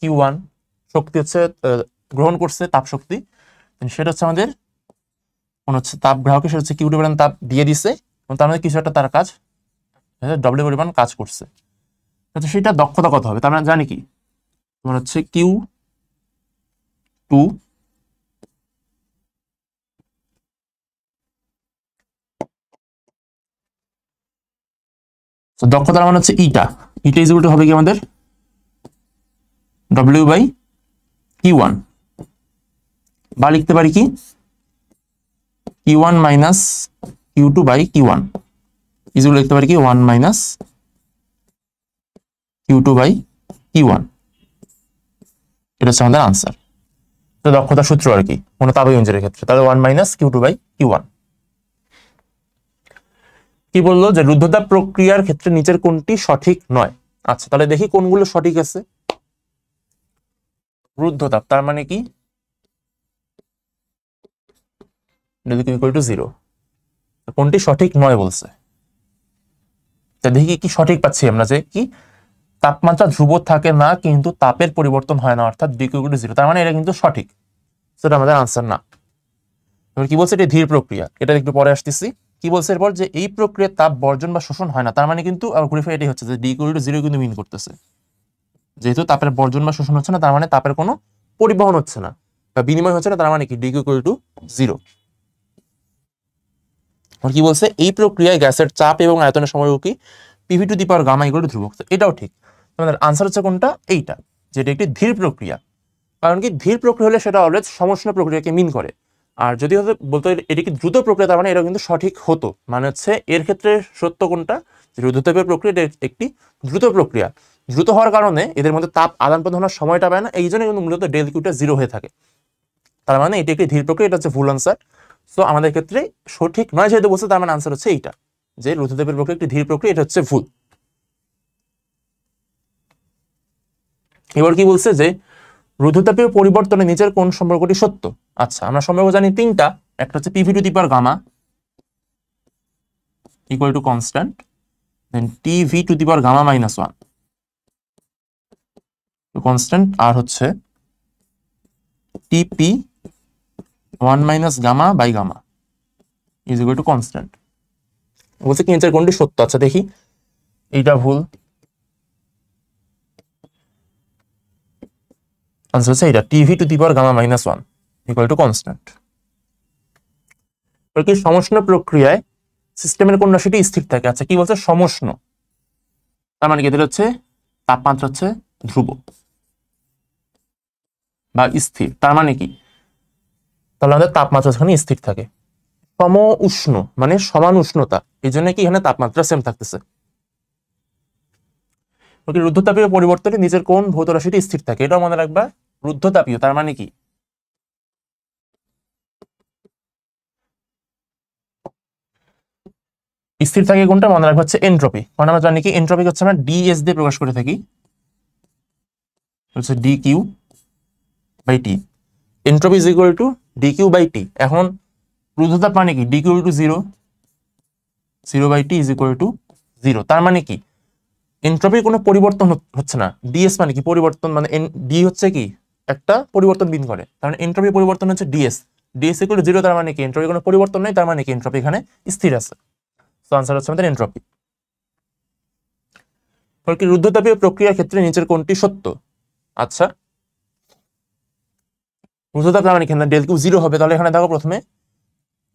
Q1 শক্তি হচ্ছে গ্রহণ করছে তাপ শক্তি, সেটা হচ্ছে আমাদের মনে হচ্ছে তাপ গ্রাহকে সেটা হচ্ছে Q2 পরিমাণ তাপ দিয়ে দিছে এবং তার মধ্যে কিছু একটা তার কাজ W পরিমাণ কাজ করছে, সেটা দক্ষতা কত হবে। তার মানে জানি কি তোমার হচ্ছে Q2 দক্ষতার মান হচ্ছে ইটা ইজ ইকুয়াল টু হবে কি আমাদের W/Q1, বা লিখতে পারি কি Q1 minus Q2/Q1 is equal লিখতে পারি কি 1 মাইনাস Q2/Q1। এটা হচ্ছে আমাদের আনসার। তো দক্ষতার সূত্র আর কি কোনো তাপীয় ইঞ্জিনের ক্ষেত্রে, তাহলে 1 মাইনাস Q2/Q1। কি বললো যে রুদ্ধতাপ প্রক্রিয়ার ক্ষেত্রে নিচের কোনটি সঠিক নয়। আচ্ছা, তাহলে দেখি কোনগুলো সঠিক আছে। রুদ্ধতাপ তার মানে কি ইকুয়াল টু 0, কোনটি সঠিক নয় বলছে। দেখি কি সঠিক পাচ্ছি আমরা, যে কি তাপমাত্রা ধ্রুব থাকে না কিন্তু তাপের পরিবর্তন হয় না, অর্থাৎ ডিকিউ ইকুয়াল টু 0, তার মানে এটা কিন্তু সঠিক, সেটা আমাদের আনসার না। এবার কি বলছে, এটা ধীর প্রক্রিয়া, এটা একটু পরে আসতেছি। কি বলছে এরপর, যে এই প্রক্রিয়ার তাপ বর্জন বা শোষণ হয় না, তার মানে কিন্তু ঘুরে ফিরে এটাই হচ্ছে যে ডি ইকুয়াল টু 0 কিন্তু মিন করতেছে, যেহেতু তাপের বর্জন বা শোষণ হচ্ছে না তার মানে তাপের কোনো পরিবহন হচ্ছে না বা বিনিময় হচ্ছে না, তার মানে কি ডি ইকুয়াল টু 0। কি বলছে, এই প্রক্রিয়ায় গ্যাসের চাপ এবং আয়তনের সমরূপী PV to the power gamma equal to ধ্রুবক, এটাও ঠিক। তোমাদের আনসার হচ্ছে কোনটা, এইটা, যেটা একটি ধীর প্রক্রিয়া। কারণ কি ধীর প্রক্রিয়া হলে সেটা অলওয়েজ সমষ্ণ প্রক্রিয়াকে মিন করে, আর যদি বলতো এটি কি দ্রুত প্রক্রিয়া, তার মানে এটা কিন্তু সঠিক হতো, মানে হচ্ছে এর ক্ষেত্রে সত্য কোনটা, রুদ্ধতাপীয় প্রক্রিয়া একটি দ্রুত প্রক্রিয়া। দ্রুত হওয়ার কারণে এদের মধ্যে তাপ আদান প্রদান হওয়ার সময়টা পায় না, এই জন্য কিন্তু মূলত ডেল কিউটা 0 হয়ে থাকে। তার মানে এটি একটি ধীর প্রক্রিয়া, এটা হচ্ছে ভুল আনসার। সো আমাদের ক্ষেত্রে সঠিক নয় যেহেতু বলছে, তার মানে আনসার হচ্ছে এইটা, যে রুদ্ধতাপীয় প্রক্রিয়া একটি ধীর প্রক্রিয়া, এটা হচ্ছে ভুল। এবার কি বলছে যে রুদ্ধতাপীয় পরিবর্তনের নিচের কোন সম্পর্কটি সত্য। আচ্ছা, আমরা সম্পর্ক জানি তিনটা, একটা হচ্ছে PV to the power gamma equal to constant, then TV to the power gamma minus 1 constant, আর হচ্ছে TP 1 minus gamma by gamma is equal to constant. বলছে কি নিচের কোনটি সত্য। আচ্ছা দেখি, এইটা ভুল, আনসার হচ্ছে এটা, TV to the power gamma minus 1 equal to constant. কি সমষ্ণ প্রক্রিয়ায় সিস্টেমের কোন রাশিটি স্থির থাকে। আচ্ছা কি বলছে, সমষ্ণ, তার মানে কি এদের হচ্ছে তাপমাত্রা হচ্ছে ধ্রুব বা স্থির, তার মানে কি, তাহলে আমাদের তাপমাত্রা এখানে স্থির থাকে। সম উষ্ণ মানে সমান উষ্ণতা, এই জন্য কি এখানে তাপমাত্রা সেম থাকতেছে। রুদ্ধতাপীয় পরিবর্তনে নিচের কোন ভৌত রাশিটি স্থির থাকে, এটাও মনে রাখবা। রুদ্ধতাপীয় তার মানে কি, স্থির থাকে কোনটা, মনে রাখবা হচ্ছে এনট্রপি, কারণ আমরা জানি কি এনট্রপি হচ্ছে আমরা ডিএস দিয়ে প্রকাশ করে থাকি, হচ্ছে D Q by T. Entropy is equal to D Q by T. এখন রুদ্ধতাপ মানে কি, D Q to 0, 0 by T is equal to 0, তার মানে কি এনট্রপির কোনো পরিবর্তন হচ্ছে না। ডিএস মানে কি পরিবর্তন, মানে ডি হচ্ছে কি একটা পরিবর্তন বিন করে, তার মানে এনট্রপি পরিবর্তন হচ্ছে ডিএস, ডিএস ইকুয়াল টু 0, তার মানে কি এনট্রপি কোনো পরিবর্তন নেই, তার মানে কি এনট্রপি এখানে স্থির আছে। সো আনসার হচ্ছে আমাদের এনট্রপি। কি রুদ্ধতাপীয় প্রক্রিয়ার ক্ষেত্রে নিচের কোনটি সত্য। আচ্ছা, রুদ্ধতাপ মানে এখানে ডেল কিউ 0 হবে, তাহলে এখানে দেখো প্রথমে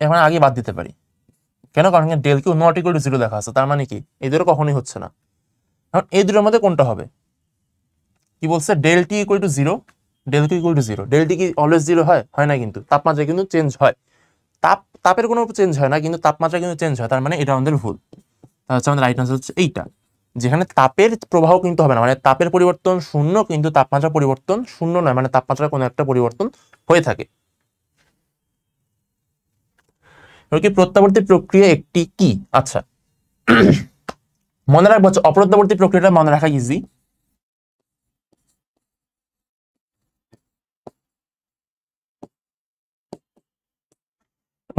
এখানে আগে বাদ দিতে পারি, কেন, কারণ এখানে del Q not equal to 0 দেখা আছে, তার মানে কি এদেরও কখনোই হচ্ছে না। এখন এই দুটোর মধ্যে কোনটা হবে, কি বলছে, del T equal to 0, del Q equal to 0, del T কি অলওয়েজ 0 হয়, হয় না, কিন্তু তাপমাত্রা কিন্তু চেঞ্জ হয়, তাপের কোনো চেঞ্জ হয় না, কিন্তু তাপমাত্রা কিন্তু চেঞ্জ হয়, তার মানে এটা আমাদের ভুল। তাহলে হচ্ছে আমাদের রাইট আনসার হচ্ছে এইটা, যেখানে তাপের প্রবাহ কিন্তু হবে না, মানে তাপের পরিবর্তন 0 কিন্তু তাপমাত্রা পরিবর্তন 0 নয়, মানে তাপমাত্রার কোনো একটা পরিবর্তন হয়ে থাকে। কি প্রত্যাবর্তী প্রক্রিয়া একটি কি। আচ্ছা মনে রাখবো, অপ্রত্যাবর্তী প্রক্রিয়াটা মনে রাখা ইজি।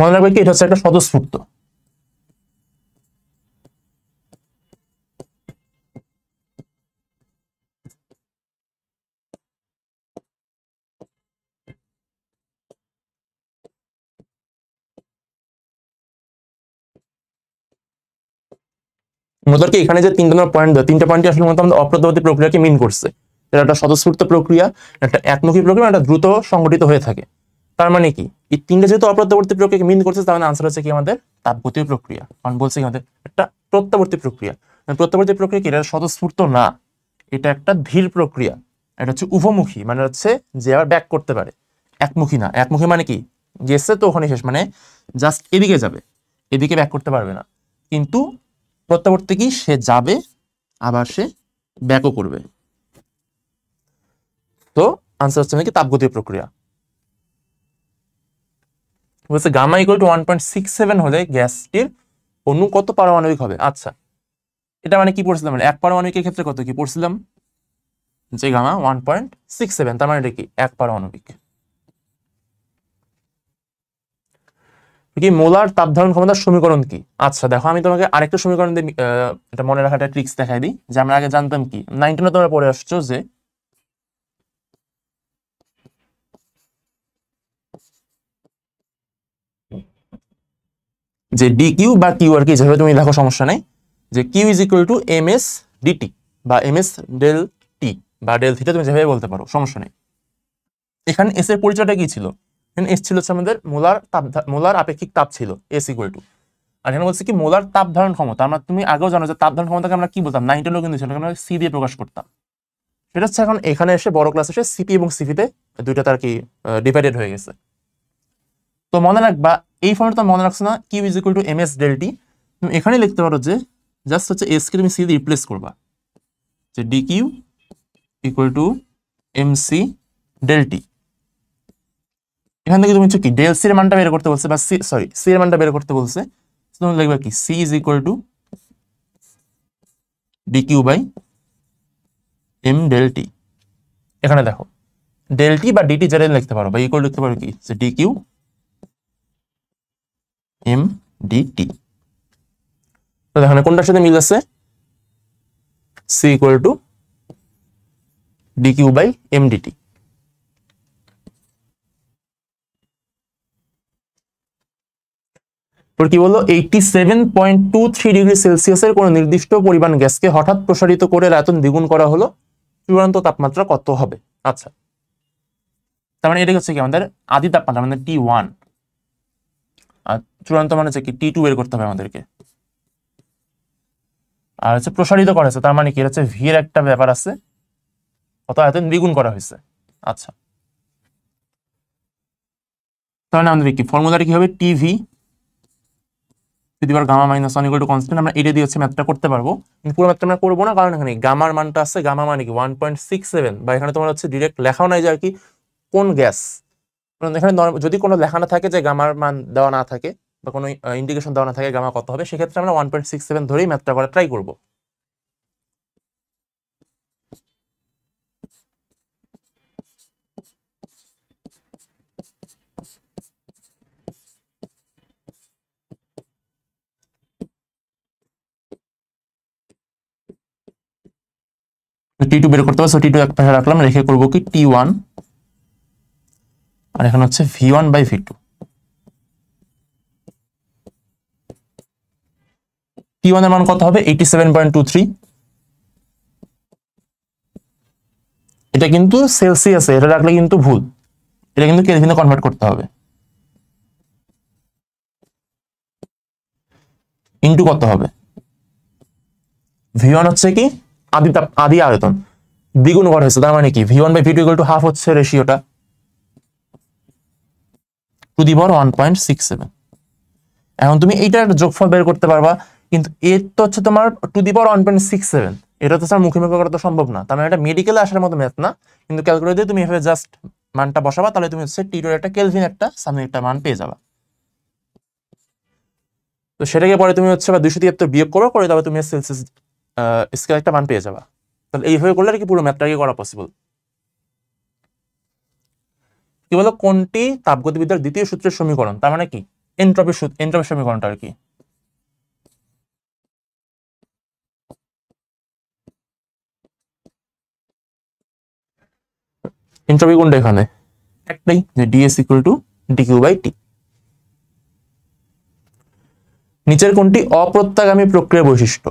মনে রাখবে কি এটা হচ্ছে একটা স্বতঃস্ফূর্ত, মূলত এখানে যে তিনটা পয়েন্ট, তিনটা পয়েন্ট আসলে মূলত আমাদের অপ্রত্যাবর্তী প্রক্রিয়াকে মিন করছে। এটা একটা স্বতঃস্ফূর্ত প্রক্রিয়া, একটা একমুখী প্রক্রিয়া, একটা দ্রুত সংঘটিত হয়ে থাকে। তার মানে কি এই তিনটা যেহেতু অপ্রত্যাবর্তী প্রক্রিয়াকে মিন করছে, তার মানে আনসার হচ্ছে কি আমাদের তাপগতীয় প্রক্রিয়া, কারণ বলছে কি আমাদের একটা প্রত্যাবর্তী প্রক্রিয়া। প্রত্যাবর্তী প্রক্রিয়া কি, এটা স্বতঃস্ফূর্ত না, এটা একটা ধীর প্রক্রিয়া। এটা হচ্ছে উভমুখী, মানে হচ্ছে যে আবার ব্যাক করতে পারে, একমুখী না। একমুখী মানে কি গেছে তো ওখানে শেষ, মানে জাস্ট এদিকে যাবে, এদিকে ব্যাক করতে পারবে না। কিন্তু প্রত্যাবর্তী কি, সে যাবে আবার সে ব্যাকও করবে। তো আনসার হচ্ছে নাকি তাপগতীয় প্রক্রিয়া। বলছে গামা ইকুয়াল টু 1.67 হলে গ্যাসটির অণু কত পারমাণবিক হবে। আচ্ছা এটা মানে কি পড়ছিলাম, মানে এক পারমাণবিকের ক্ষেত্রে কত কি পড়ছিলাম, যে গামা 1.67, তার মানে এটা কি এক পারমাণবিক। কি মোলার তাপ ধারণ ক্ষমতার সমীকরণ কি। আচ্ছা দেখো, আমি তোমাকে আরেকটা সমীকরণ দিয়ে এটা মনে রাখাটা ট্রিক্স দেখাই দিই, যে আমরা আগে জানতাম কি 19 তোমরা পড়ে আসছো, যে ডি কিউ বা কিউ আর কি যেভাবে তুমি দেখো সমস্যা নেই, যে Q is equal to M S DT বা এম এস ডেল টি বা ডেল থিটা, তুমি যেভাবে বলতে পারো, সমস্যা নেই। এখানে এস এর পরিচয়টা কি ছিল, এখানে এস ছিল হচ্ছে আমাদের মোলার আপেক্ষিক তাপ ছিল, এস ইকুয়াল টু। আর এখানে বলছে কি মোলার তাপ ধারণ ক্ষমতা, আমরা তুমি আগেও জানো যে তাপ ধারণ ক্ষমতাকে আমরা কি বলতাম, 19 কিন্তু ছিল, আমরা সি দিয়ে প্রকাশ করতাম। সেটা হচ্ছে এখন এখানে এসে বড় ক্লাস এসে সিপি এবং সিপিতে দুইটা তার কি ডিভাইডেড হয়ে গেছে। তো মনে রাখবা এই ফর্মটা মনে রাখছো না, Q is equal to M S del T. তুমি এখানে লিখতে পারো যে জাস্ট হচ্ছে এস কে তুমি সি দিয়ে রিপ্লেস করবা, যে D Q equal to M C del T. এখান থেকে তুমি হচ্ছে কি ডেল সি এর মানটা বের করতে বলছে, বা সি এর মানটা বের করতে বলছে। তুমি লিখবা কি C is equal to D Q by M del T. এখানে দেখো ডেল টি বা ডিটি যেটা লিখতে পারো, বা ইকুয়াল লিখতে পারো কি যে ডি কিউ এম ডিটি। তো এখানে কোনটার সাথে মিল আছে? C equal to D Q by M DT. কি বললো, 87.23 ডিগ্রি সেলসিয়াসের কোন নির্দিষ্ট পরিমাণ গ্যাসকে হঠাৎ প্রসারিত করে আয়তন দ্বিগুণ করা হলো, চূড়ান্ত তাপমাত্রা কত হবে? আচ্ছা, তার মানে এটা হচ্ছে কি আমাদের আদি তাপমাত্রা মানে T1, আর চূড়ান্ত মানে হচ্ছে কি T2 বের করতে হবে আমাদেরকে। আর হচ্ছে প্রসারিত করা হয়েছে, তার মানে কি হচ্ছে ভি এর একটা ব্যাপার আছে, কত আয়তন দ্বিগুণ করা হয়েছে। আচ্ছা, তাহলে আমাদের কি ফর্মুলাটা কি হবে? টিভি যদি gamma minus one equal to constant. আমরা এটা দিয়ে হচ্ছে ম্যাথটা করতে পারবো, কিন্তু পুরো ম্যাথটা আমরা করবো না, কারণ এখানে গামার মানটা আছে, গামা মানে কি 1.67, বা এখানে তোমার হচ্ছে ডিরেক্ট লেখাও নাই যে আর কি কোন গ্যাস। এখানে যদি কোনো লেখা না থাকে যে গামার মান দেওয়া না থাকে, বা কোনো ইন্ডিকেশন দেওয়া না থাকে গামা কত হবে, সেক্ষেত্রে আমরা 1.67 ধরেই ম্যাথটা করা ট্রাই করবো। T2 বের করতে হবে, সো T2 এক পাশে রাখলাম, রেখে করবো কি T1, আর এখানে হচ্ছে V1 বাই V2। T1 এর মান কত হবে? 87.23। এটা কিন্তু সেলসিয়াসে, এটা রাখলে কিন্তু ভুল, এটা কিন্তু কেলভিনে কনভার্ট করতে হবে। ইনটু কত হবে? V1 হচ্ছে কি আদি আয়তন দ্বিগুণ করা হয়েছে, তার মানে কি V1 by V2 equal to half হচ্ছে রেশিওটা, টু দি পাওয়ার 1.67। এখন তুমি এইটার যোগফল বের করতে পারবা, কিন্তু এর তো হচ্ছে তোমার টু দি পাওয়ার 1.67, এটা তো স্যার মুখে মুখে করা তো সম্ভব না। তার মানে এটা মেডিকেলে আসার মতো ম্যাথ না, কিন্তু ক্যালকুলেটর দিয়ে তুমি এভাবে জাস্ট মানটা বসাবা, তাহলে তুমি হচ্ছে টিটোর একটা কেলভিন একটা সামনে একটা মান পেয়ে যাবা। তো সেটাকে পরে তুমি হচ্ছে বা 273 বিয়োগ করে তবে তুমি সেলসিয়াস স্কেল একটা মান পেয়ে যাবা। তাহলে এইভাবে করলে আর কি পুরো ম্যাথটাকে করা পসিবল। কি বলো, কোনটি তাপগতিবিদ্যার দ্বিতীয় সূত্রের সমীকরণ? তার মানে কি এনট্রপি সমীকরণটা আর কি। এনট্রপি কোনটা? এখানে একটাই, যে DS equal to DQ by T. নিচের কোনটি অপ্রত্যাগামী প্রক্রিয়ার বৈশিষ্ট্য?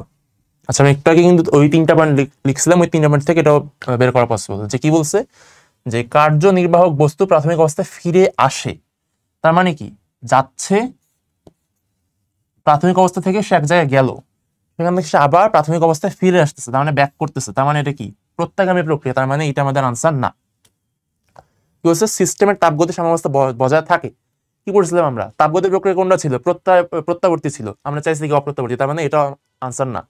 আচ্ছা, আমি একটু আগে কিন্তু ওই 3টা পয়েন্ট লিখছিলাম, ওই 3টা পয়েন্ট থেকে এটাও বের করা পসিবল। যে কি বলছে, যে কার্যনির্বাহক বস্তু প্রাথমিক অবস্থায় ফিরে আসে, তার মানে কি যাচ্ছে প্রাথমিক অবস্থা থেকে সে এক জায়গায় গেল, সেখান থেকে সে আবার প্রাথমিক অবস্থায় ফিরে আসতেছে, তার মানে ব্যাক করতেছে, তার মানে এটা কি প্রত্যাগামী প্রক্রিয়া, তার মানে এটা আমাদের আনসার না। কি বলছে, সিস্টেমের তাপগতি সাম্যাবস্থা বজায় থাকে। কি করছিলাম আমরা? তাপগতি প্রক্রিয়া কোনটা ছিল? প্রত্যাবর্তী ছিল, আমরা চাইছি কি অপ্রত্যাবর্তী, তার মানে এটা আনসার না।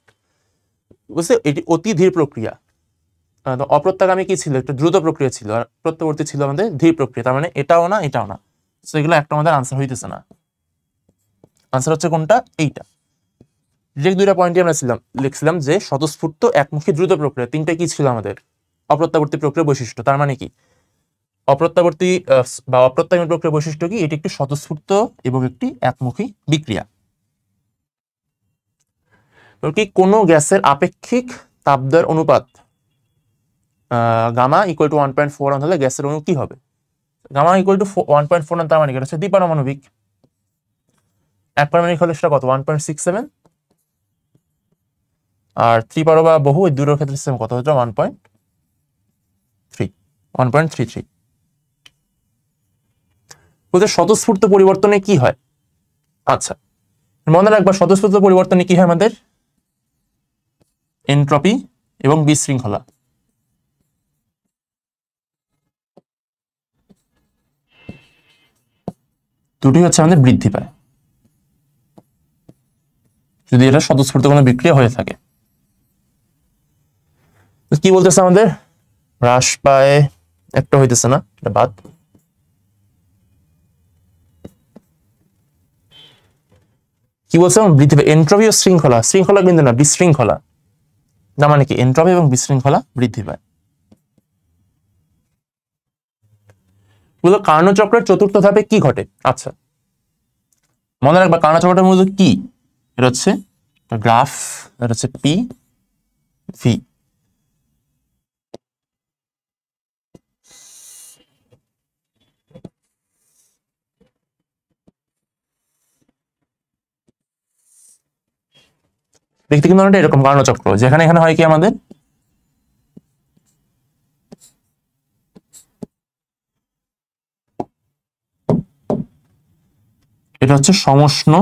বুঝছে, এটি অতি ধীর প্রক্রিয়া। অপ্রত্যাগামী কি ছিল? একটা দ্রুত প্রক্রিয়া ছিল, আর প্রত্যাবর্তী ছিল আমাদের ধীর প্রক্রিয়া, তার মানে এটাও না এটাও না। তো এগুলো একটা আমাদের আনসার হইতেছে না। আনসার হচ্ছে কোনটা? এইটা। যে 2টা পয়েন্টই আমরা লিখছিলাম যে স্বতঃস্ফূর্ত একমুখী দ্রুত প্রক্রিয়া, 3টা কি ছিল আমাদের? অপ্রত্যাবর্তী প্রক্রিয়া বৈশিষ্ট্য। তার মানে কি অপ্রত্যাবর্তী বা অপ্রত্যাগামী প্রক্রিয়া বৈশিষ্ট্য কি? এটি একটি স্বতঃস্ফূর্ত এবং একটি একমুখী বিক্রিয়া। কি কোনো গ্যাসের আপেক্ষিক তাপদ্বয়ের অনুপাত গামা ইকুয়াল টু 1.41 হলে গ্যাসের অণু কি হবে? গামা ইকুয়াল টু 1.41, তার মানে এটা হচ্ছে দ্বিপারমাণবিক। এক পারমাণবিক হলে সেটা কত? 1.67, আর ত্রিপারমাণবিক বা বহু এই দুটোর ক্ষেত্রে সেম কত হচ্ছে? 1.33। বলতে স্বতঃস্ফূর্ত পরিবর্তনে কি হয়? আচ্ছা, মনে রাখবা স্বতঃস্ফূর্ত পরিবর্তনে কি হয় আমাদের? এনট্রপি এবং বিশৃঙ্খলা। দুটি হচ্ছে আমাদের বৃদ্ধি পায় যদি এটা স্বতঃস্ফূর্ত কোনো বিক্রিয়া হয়ে থাকে। কি বলতেছে আমাদের? হ্রাস পায়, একটা হইতেছে না, এটা বাদ। কি বলছে? বৃদ্ধি পায় এন্ট্রপি ও শৃঙ্খলা, শৃঙ্খলা কিন্তু না, বিশৃঙ্খলা। না মানে কি? এন্ট্রপি এবং বিশৃঙ্খলা বৃদ্ধি পায়। কার্নোচক্রের চতুর্থ ধাপে কি ঘটে? আচ্ছা, মনে রাখবা কার্নোচক্রটা মূলত কি? এটা হচ্ছে গ্রাফ, এটা হচ্ছে পি ভি। দেখতে কিন্তু অনেকটা এরকম কার্নোচক্র, যেখানে এখানে হয় কি আমাদের এটা হচ্ছে সমষ্ণ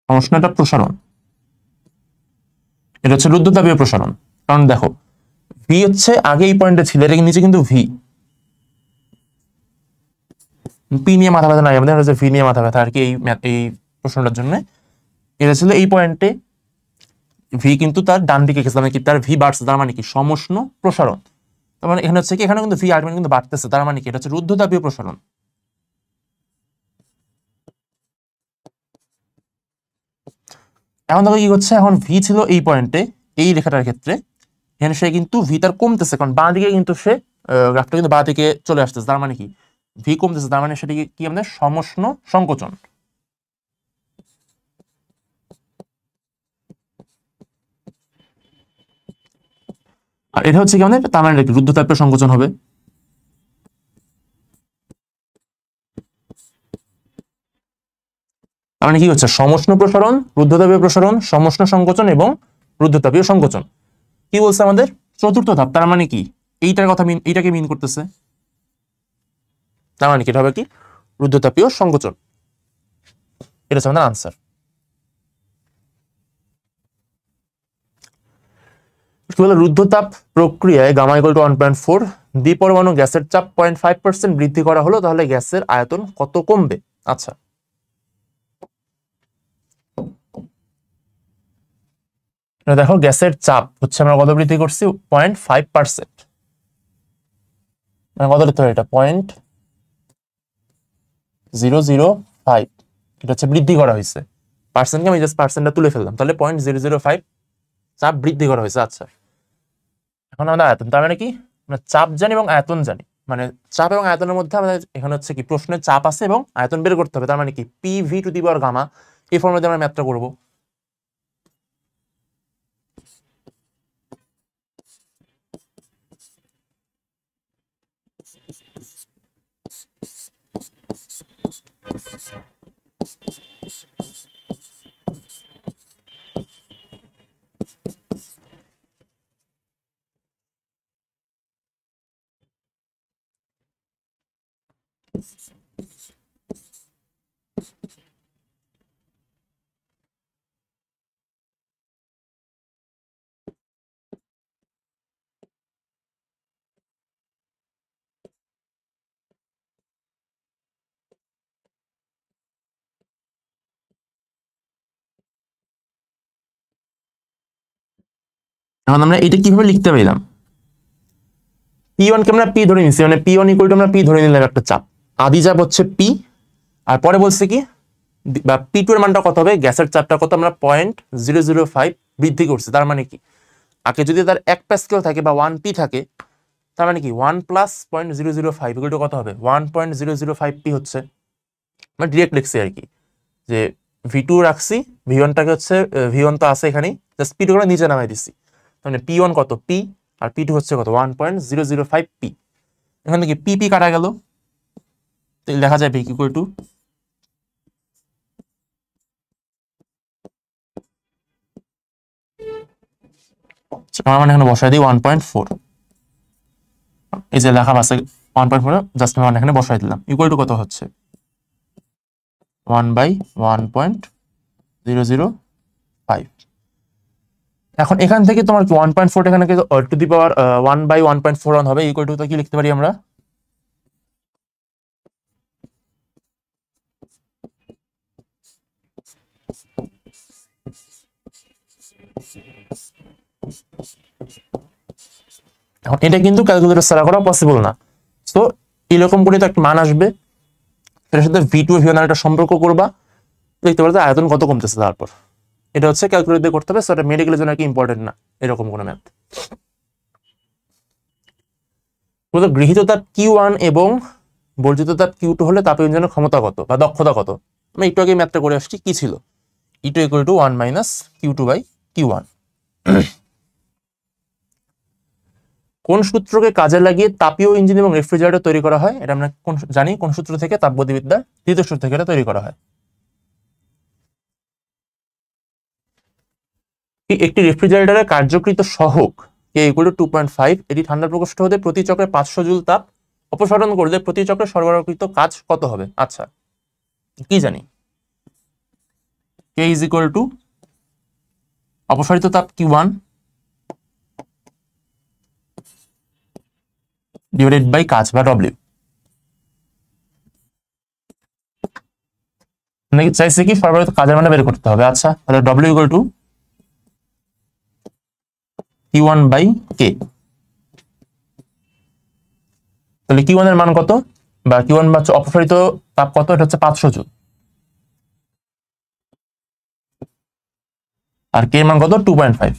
সমষ্ণটা প্রসারণ, এটা হচ্ছে রুদ্ধতাপীয় প্রসারণ। কারণ দেখো ভি হচ্ছে আগে এই পয়েন্টে ছিল, এটা নিচে কিন্তু ভি, পি নিয়ে মাথা ব্যথা নাই আমাদের, হচ্ছে ভি নিয়ে মাথা ব্যথা আর কি এই প্রশ্নটার জন্য। এটা ছিল এই পয়েন্টে ভি, কিন্তু তার ডান দিকে গেছে, মানে কি তার ভি বাড়ছে, তার মানে কি সমষ্ণ প্রসারণ। তার মানে এখানে হচ্ছে কি, এখানে কিন্তু ভি আলটিমেটলি কিন্তু বাড়তেছে, তার মানে কি এটা হচ্ছে রুদ্ধতাপীয় প্রসারণ। এখন দেখো কি হচ্ছে, এখন ভি ছিল এই পয়েন্টে, এই রেখাটার ক্ষেত্রে এখানে সে কিন্তু ভি তার কমতেছে, কারণ বাঁ দিকে কিন্তু সে গ্রাফটা কিন্তু বাঁ দিকে চলে আসতেছে, তার মানে কি ভি কমতেছে, তার মানে সেটি কি আমাদের সমষ্ণ সংকোচন। আর এটা হচ্ছে কি আমাদের, তার মানে রুদ্ধতাপীয় সংকোচন হবে। তার মানে কি হচ্ছে, সমষ্ণ প্রসারণ, রুদ্ধতাপীয় প্রসারণ, সমষ্ণ সংকোচন এবং রুদ্ধতাপীয় সংকোচন। কি বলছে আমাদের? চতুর্থ ধাপ, তার মানে কি এইটার কথা এইটাকে মিন করতেছে, তার মানে কি এটা হবে কি রুদ্ধতাপীয় সংকোচন। এটা হচ্ছে আমাদের আনসার। কি বলে? রুদ্ধতাপ প্রক্রিয়ায় গামা ইকুয়াল টু 1.4, দ্বিপরমাণু গ্যাসের চাপ 0.5% বৃদ্ধি করা হলো, তাহলে গ্যাসের আয়তন কত কমবে? আচ্ছা, দেখো গ্যাসের চাপ হচ্ছে আমরা কত বৃদ্ধি করছি? 0.5%, মানে কত লিখতে হবে এটা? 0.005, এটা হচ্ছে বৃদ্ধি করা হয়েছে। পার্সেন্টকে আমি জাস্ট পার্সেন্টটা তুলে ফেললাম, তাহলে 0.005 চাপ বৃদ্ধি করা হয়েছে। আচ্ছা, এখন আমাদের আয়তন, তার মানে কি আমরা চাপ জানি এবং আয়তন জানি, মানে চাপ এবং আয়তনের মধ্যে আমাদের এখানে হচ্ছে কি প্রশ্নে চাপ আছে এবং আয়তন বের করতে হবে, তার মানে কি P V to the power gamma, এই ফর্মুলা দিয়ে আমরা ম্যাথটা করবো। এখন আমরা এটা কিভাবে লিখতে পারলাম? পি ওয়ান কে আমরা পি ধরে নিচ্ছি, মানে পি ওয়ান ইকুয়াল টু আমরা পি ধরে নিলাম একটা চাপ, আদি চাপ হচ্ছে পি, আর পরে বলছে কি বা পি টু এর মানটা কত হবে? গ্যাসের চাপটা কত? আমরা 0.005 বৃদ্ধি করছি, তার মানে কি আগে যদি তার 1 প্যাসকেল থাকে বা 1 পি থাকে, তার মানে কি 1 প্লাস 0.005 ইকুয়াল টু কত হবে? 1.005 পি হচ্ছে। আমরা ডিরেক্ট লিখছি আর কি, যে ভি টু রাখছি, ভি ওয়ানটাকে হচ্ছে ভি ওয়ান তো আছে এখানেই, জাস্ট পি টু করে নিচে নামাই দিচ্ছি, মানে পি ওয়ান কত? পি, আর পি টু হচ্ছে কত? 1.005 পি। এখান থেকে পি পি কাটা গেল, লেখা যায় ভি ইকুয়াল টু আমার মানে এখানে বসাই দিই 1.4, এই যে লেখা আছে 1.4, জাস্ট আমি এখানে বসাই দিলাম, ইকুয়াল টু কত হচ্ছে? 1/1.005। এখন এখান থেকে তোমার কি 1.4 এখানে টু দি পাওয়ার 1/1.41 হবে, ইকুয়াল টু কি লিখতে পারি আমরা, এখন এটা কিন্তু ক্যালকুলেটর ছাড়া করা পসিবল না। তো এরকম করে তো একটা মান আসবে, এটার সাথে V2 V1 একটা সম্পর্ক করবা, দেখতে পারো আয়তন কত কমতেছে। তারপর এটা হচ্ছে ক্যালকুলেটর দিয়ে করতে হবে, সেটা মেডিকেলের জন্য কি ইম্পর্টেন্ট না এরকম কোনো ম্যাথ। গৃহীত তাপ Q1 এবং বর্জিত তাপ Q2 হলে তাপ ইঞ্জিনের ক্ষমতা কত বা দক্ষতা কত। আমি একটু আগে ম্যাথটা করে আসছি, কি ছিল, E2 equal to 1 minus Q2/Q1। কোন সূত্রকে কাজে লাগিয়ে তাপীয় ইঞ্জিন এবং রেফ্রিজারেটর তৈরি করা হয়, এটা আমরা জানি কোন সূত্র থেকে, তাপগতিবিদ্যার তৃতীয় সূত্র থেকে এটা তৈরি করা হয়। একটি রেফ্রিজারেটরের কার্যকৃত সহক K ইকুয়াল টু 2.5, এটি ঠান্ডা প্রকোষ্ঠ হতে প্রতি চক্রে 500 জুল তাপ অপসারণ করলে প্রতি চক্রে সরবরাহকৃত কাজ কত হবে। আচ্ছা, কি জানি, K ইজ ইকুয়াল টু অপসারিত তাপ Q1 ডিভাইডেড বাই কাজ বা W। চাইছে কি সরবরাহিত কাজের মানে বের করতে হবে। আচ্ছা, তাহলে W ইকুয়াল টু Q1/K। তাহলে Q1 এর মান কত, বা Q1 বা অপসারিত তাপ কত, এটা হচ্ছে 500 জুল, আর K এর মান কত 2.5।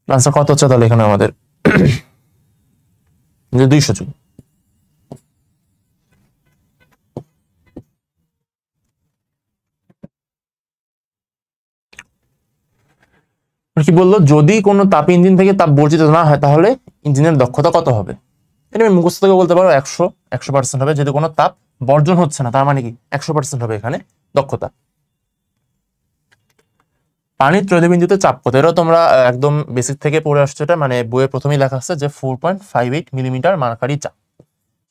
আনসার কত হচ্ছে তাহলে এখানে আমাদের 200 জুল। কি বললো, যদি কোনো তাপ ইঞ্জিন থেকে তাপ বর্জিত না হয় তাহলে ইঞ্জিনের দক্ষতা কত হবে। এটা আমি মুখস্থ থেকে বলতে পারো 100% হবে, যদি কোনো তাপ বর্জন হচ্ছে না তার মানে কি 100% হবে এখানে দক্ষতা। পানির ত্রয়োবিন্দুতে চাপ কত, এটাও তোমরা একদম বেসিক থেকে পড়ে আসছো, এটা মানে বইয়ে প্রথমেই লেখা আছে যে 4.58 মিলিমিটার মার্কারি চাপ।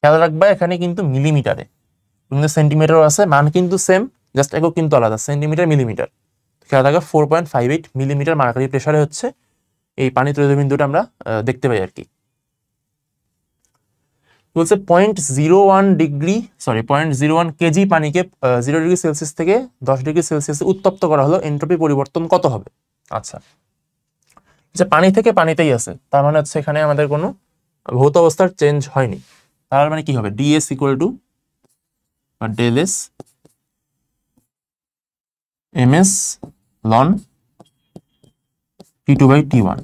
খেয়াল রাখবা এখানে কিন্তু মিলিমিটারে, কিন্তু সেন্টিমিটারও আছে, মান কিন্তু সেম, জাস্ট একক কিন্তু আলাদা, সেন্টিমিটার মিলিমিটার। খেয়াল রাখবা 4.58 মিলিমিটার মার্কারি প্রেসারে হচ্ছে এই পানির ত্রয়োবিন্দুটা আমরা দেখতে পাই আর কি। বলছে 0.01 কেজি পানিকে 0 ডিগ্রি সেলসিয়াস থেকে 10 ডিগ্রি সেলসিয়াসে উত্তপ্ত করা হলো, এন্ট্রপি পরিবর্তন কত হবে। আচ্ছা, যে পানি থেকে পানিতেই আছে, তার মানে হচ্ছে এখানে আমাদের কোনো ভৌত অবস্থার চেঞ্জ হয়নি, তার মানে কি হবে, DS equal to del S MS লন T2/T1।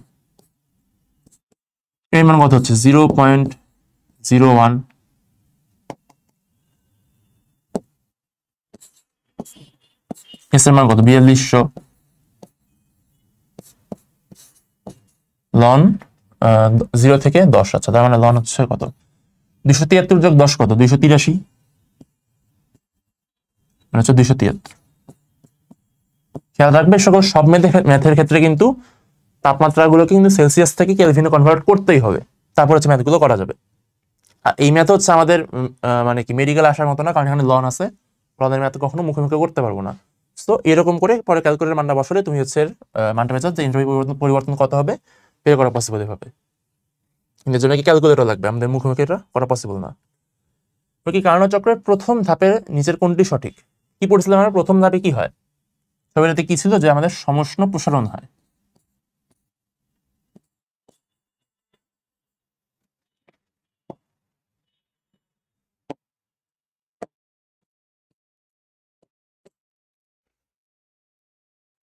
এর মান কত হচ্ছে 0.01, এস এর মান কত 4200 লন 0 থেকে 10। আচ্ছা, তার মানে লন হচ্ছে কত, 273 যোগ 10 কত, 283, মানে হচ্ছে 273। খেয়াল রাখবে সকল সব ম্যাথের ক্ষেত্রে কিন্তু তাপমাত্রাগুলো কিন্তু সেলসিয়াস থেকে কেলভিনে কনভার্ট করতেই হবে, তারপর হচ্ছে ম্যাথগুলো করা যাবে। আর এই ম্যাথ হচ্ছে আমাদের মানে কি মেডিকেল আসার মতো না, কারণ এখানে লন আছে, লনের ম্যাথ কখনো মুখে মুখে করতে পারবো না। তো এরকম করে পরে ক্যালকুলেটর মানটা বসালে তুমি হচ্ছে মানটা পেয়েছো যে এন্ট্রপি পরিবর্তন কত হবে বের করা পসিবল হবে। এর জন্য কি ক্যালকুলেটর লাগবে, আমাদের মুখে মুখে এটা করা পসিবল না। কি কার্নোট চক্রের প্রথম ধাপের নিচের কোনটি সঠিক। কি পড়ছিলাম আমরা, প্রথম ধাপে কি হয়, ছবিটাতে কি ছিল, যে আমাদের সমষ্ণ প্রসারণ হয়।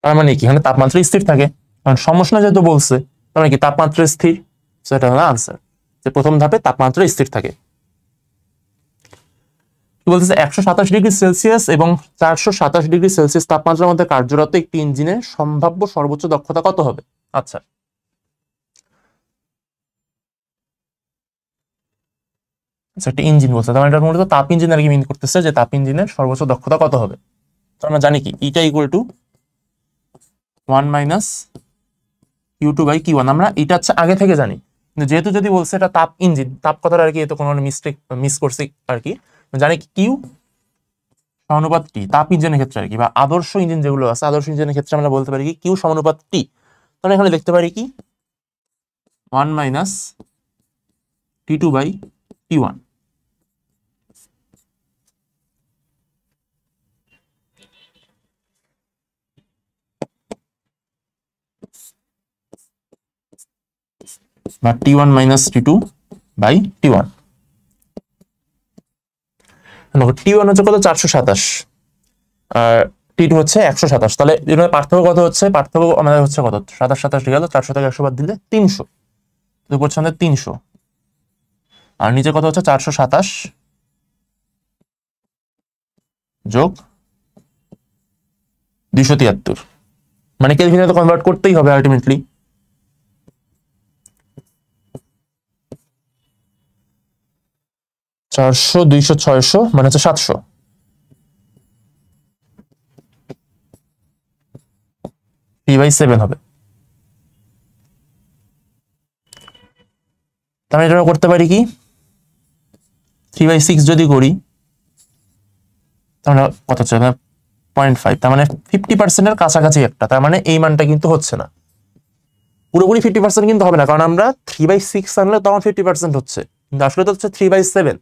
তার মানে কি এখানে তাপমাত্রা স্থির থাকে, কারণ সমষ্ণ যেহেতু বলছে, তার মানে কি তাপমাত্রা স্থির, সেটা হলো আনসার, যে প্রথম ধাপে তাপমাত্রা স্থির থাকে। কি বলতেছে, 127 ডিগ্রি সেলসিয়াস এবং 427 ডিগ্রি সেলসিয়াস তাপমাত্রার মধ্যে কার্যরত একটি ইঞ্জিনের সম্ভাব্য সর্বোচ্চ দক্ষতা কত হবে। আচ্ছা, একটা ইঞ্জিন বলছে, তার মানে এটা মূলত তাপ ইঞ্জিন আর কি মিন করতেছে, যে তাপ ইঞ্জিনের সর্বোচ্চ দক্ষতা কত হবে। তো আমরা জানি কি ইটা ইকুয়াল টু 1 মাইনাস Q2/Q1, আমরা এটা হচ্ছে আগে থেকে জানি, কিন্তু যেহেতু যদি বলছে এটা তাপ ইঞ্জিন, তাপ কথাটা আর কি এত কোনো মিস্টেক মিস করছি আর কি, জানি কি Q সমানুপাত টি, তাপ ইঞ্জিনের ক্ষেত্রে আর কি, বা আদর্শ ইঞ্জিন যেগুলো আছে আদর্শ ইঞ্জিনের ক্ষেত্রে আমরা বলতে পারি কি কিউ সমানুপাত টি। তাহলে এখানে লিখতে পারি কি 1 মাইনাস T2 বাই T1। বা T1 minus T2 by T1। T1 হচ্ছে কত 427 আর T2 হচ্ছে 127। তাহলে এর পার্থক্য কত হচ্ছে? পার্থক্য আমাদের হচ্ছে কত 27 গেল, 400 থেকে 100 বাদ দিলে 300, দুই পড়ছে আমাদের 300। আর নিচে কত হচ্ছে 427 যোগ 273, মানে কেলভিনে তো কনভার্ট করতেই হবে আলটিমেটলি। চারশো 200 600 মানে হচ্ছে 700। P/7 হবে। তাহলে এটা করতে পারি কি 3/6 যদি করি তাহলে কত হচ্ছে 0.5, তার মানে 50% এর কাছাকাছি একটা। তার মানে এই মানটা কিন্তু হচ্ছে না, পুরোপুরি 50% কিন্তু হবে না, কারণ আমরা 3/6 আনলে তখন 50% হচ্ছে, কিন্তু আসলে তো হচ্ছে 3/7।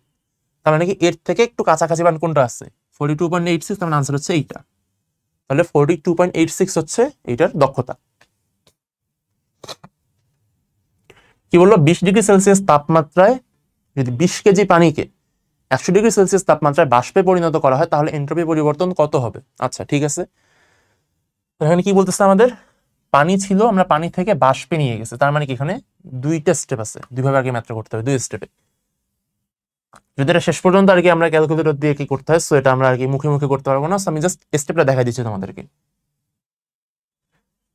তার মানে কি এর থেকে একটু কাছাকাছি মান কোনটা আছে 42.86, তার মানে আনসার হচ্ছে এইটা। তাহলে 42.86 হচ্ছে এইটার দক্ষতা। কি বললো 20 ডিগ্রি সেলসিয়াস তাপমাত্রায় যদি 20 কেজি পানিকে 100 ডিগ্রি সেলসিয়াস তাপমাত্রায় বাষ্পে পরিণত করা হয় তাহলে এন্ট্রপি পরিবর্তন কত হবে? আচ্ছা ঠিক আছে, এখানে কি বলতেছে আমাদের পানি ছিল, আমরা পানি থেকে বাষ্পে নিয়ে গেছে, তার মানে কি এখানে দুইটা স্টেপ আছে, দুইভাবে আর কি ম্যাথটা করতে হবে, দুই স্টেপে। যদি এটা শেষ পর্যন্ত আর কি আমরা ক্যালকুলেটর দিয়ে কি করতে হয়, সো এটা আমরা আর কি মুখে মুখে করতে পারবো না, আমি জাস্ট স্টেপটা দেখা দিচ্ছি তোমাদেরকে।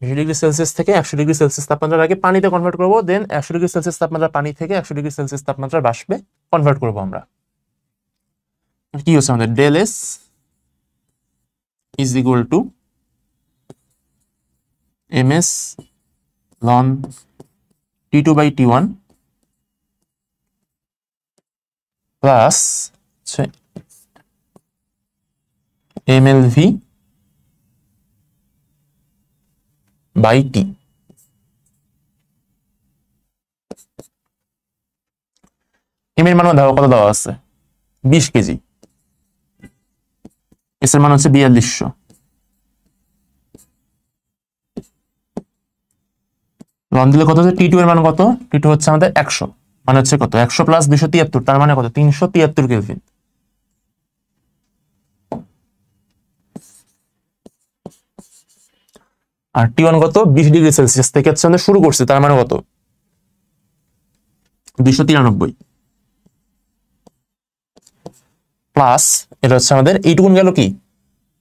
20 ডিগ্রি সেলসিয়াস থেকে 100 ডিগ্রি সেলসিয়াস তাপমাত্রার আগে পানিতে কনভার্ট করবো, দেন 100 ডিগ্রি সেলসিয়াস তাপমাত্রা পানি থেকে 100 ডিগ্রি সেলসিয়াস তাপমাত্রার বাষ্পে কনভার্ট করবো আমরা। কি হচ্ছে আমাদের del S is equal to ms ln T2 by T1 plus mlv by T. m এর মান দেখো কত দেওয়া আছে 20 কেজি, s এর মান হচ্ছে 4200, লন দিলে কত হচ্ছে T2 এর মান কত, T2 হচ্ছে আমাদের 100, মানে হচ্ছে কত 100 প্লাস 273, তার মানে কত 373 কেলভিন। আর T1 কত 20 ডিগ্রি সেলসিয়াস থেকে হচ্ছে আমাদের শুরু করছে, তার মানে কত 293 প্লাস এটা হচ্ছে আমাদের এইটুকুন গেল কি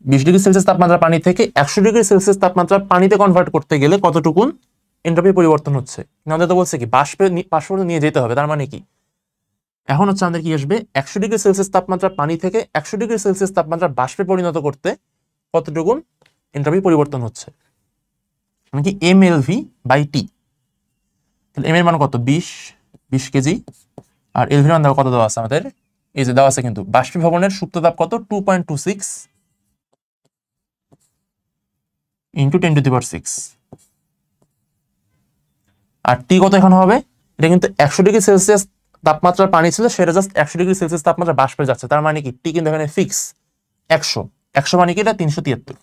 20 ডিগ্রি সেলসিয়াস তাপমাত্রা পানি থেকে 100 ডিগ্রি সেলসিয়াস তাপমাত্রা পানিতে কনভার্ট করতে গেলে কতটুকুন এন্ট্রপি পরিবর্তন হচ্ছে। আমাদের তো বলছে কি বাষ্পে নিয়ে যেতে হবে, তার মানে কি এখন হচ্ছে আমাদের কি আসবে 100 ডিগ্রি সেলসিয়াস তাপমাত্রা পানি থেকে 100 ডিগ্রি সেলসিয়াস তাপমাত্রা বাষ্পে পরিণত করতে কতটুকুন এন্ট্রপি পরিবর্তন হচ্ছে, মানে কি mlv বাই টি। তাহলে m এর মান কত 20 কেজি, আর এলভি মান কত দেওয়া আছে আমাদের, এই যে দেওয়া আছে কিন্তু বাষ্পীভবনের সুপ্ত তাপ কত 2.26 ইন্টু 10⁶। আর টি কত এখন হবে, এটা কিন্তু 100 ডিগ্রি সেলসিয়াস তাপমাত্রার পানি ছিল, সেটা জাস্ট 100 ডিগ্রি সেলসিয়াস তাপমাত্রা বাষ্পে যাচ্ছে, তার মানে কি টি কিন্তু এখানে ফিক্স 100 মানে কি এটা 373।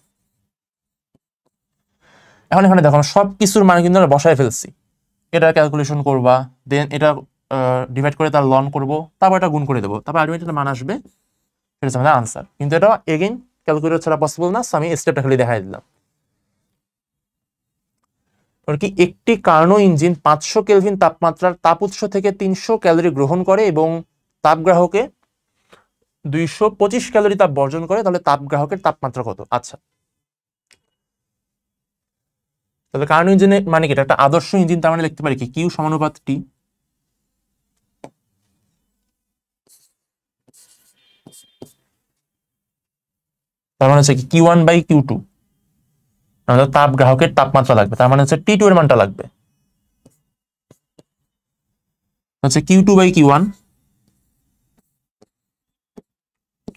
এখন এখানে দেখো সব কিছুর মান কিন্তু আমরা বসায় ফেলছি, এটা ক্যালকুলেশন করবা, দেন এটা ডিভাইড করে তার লন করব, তারপর এটা গুণ করে দেবো, তারপর আলটিমেটলি মান আসবে, সেটা হচ্ছে আমাদের আনসার। কিন্তু এটা এগেইন ক্যালকুলেটর ছাড়া পসিবল না, আমি স্টেপটা খালি দেখাই দিলাম। কি একটি কার্নো ইঞ্জিন 500 কেলভিন তাপমাত্রার তাপ উৎস থেকে 300 ক্যালোরি গ্রহণ করে এবং তাপগ্রাহকে 225 ক্যালোরি তাপ বর্জন করে, তাহলে তাপগ্রাহকের তাপমাত্রা কত? আচ্ছা তাহলে কার্নো ইঞ্জিনে মানে কি এটা একটা আদর্শ ইঞ্জিন, তার মানে লিখতে পারি কি কিউ সমানুপাত টি, তার মানে হচ্ছে কি Q1 বাই Q2, আমাদের তাপ গ্রাহকের তাপমাত্রা লাগবে, তার মানে হচ্ছে T2 এর মানটা লাগবে হচ্ছে Q2 by Q1